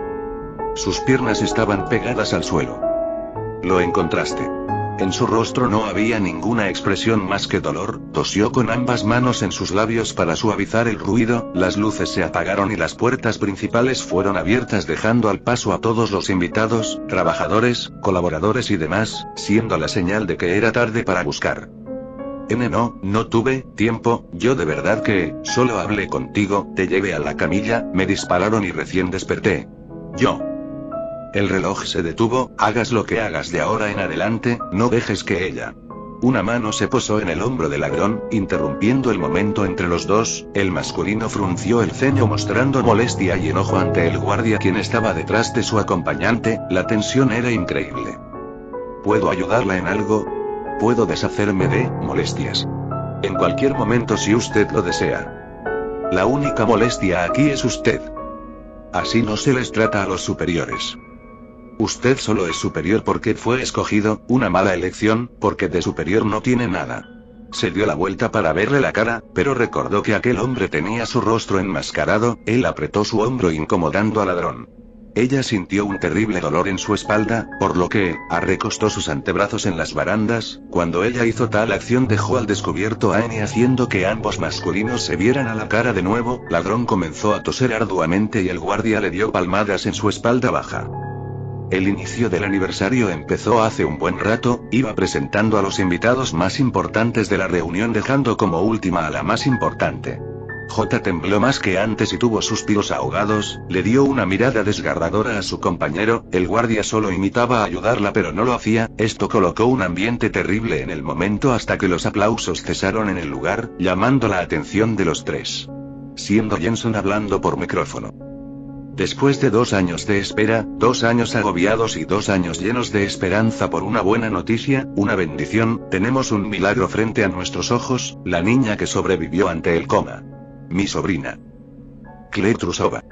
Sus piernas estaban pegadas al suelo. Lo encontraste. En su rostro no había ninguna expresión más que dolor, tosió con ambas manos en sus labios para suavizar el ruido, las luces se apagaron y las puertas principales fueron abiertas dejando al paso a todos los invitados, trabajadores, colaboradores y demás, siendo la señal de que era tarde para buscar. No tuve tiempo, yo de verdad que, solo hablé contigo, te llevé a la camilla, me dispararon y recién desperté. El reloj se detuvo, hagas lo que hagas de ahora en adelante, no dejes que ella. Una mano se posó en el hombro del ladrón, interrumpiendo el momento entre los dos, el masculino frunció el ceño mostrando molestia y enojo ante el guardia quien estaba detrás de su acompañante, la tensión era increíble. ¿Puedo ayudarla en algo? Puedo deshacerme de molestias. En cualquier momento si usted lo desea. La única molestia aquí es usted. Así no se les trata a los superiores. Usted solo es superior porque fue escogido, una mala elección, porque de superior no tiene nada. Se dio la vuelta para verle la cara, pero recordó que aquel hombre tenía su rostro enmascarado, él apretó su hombro incomodando al ladrón. Ella sintió un terrible dolor en su espalda, por lo que, recostó sus antebrazos en las barandas. Cuando ella hizo tal acción dejó al descubierto a Annie haciendo que ambos masculinos se vieran a la cara de nuevo. Ladrón comenzó a toser arduamente y el guardia le dio palmadas en su espalda baja. El inicio del aniversario empezó hace un buen rato, iba presentando a los invitados más importantes de la reunión dejando como última a la más importante. Tembló más que antes y tuvo suspiros ahogados, le dio una mirada desgarradora a su compañero, el guardia solo imitaba ayudarla pero no lo hacía, esto colocó un ambiente terrible en el momento hasta que los aplausos cesaron en el lugar, llamando la atención de los tres. Siendo Jensen hablando por micrófono. Después de 2 años de espera, 2 años agobiados y 2 años llenos de esperanza por una buena noticia, una bendición, tenemos un milagro frente a nuestros ojos, la niña que sobrevivió ante el coma. Mi sobrina. Claire Trusova.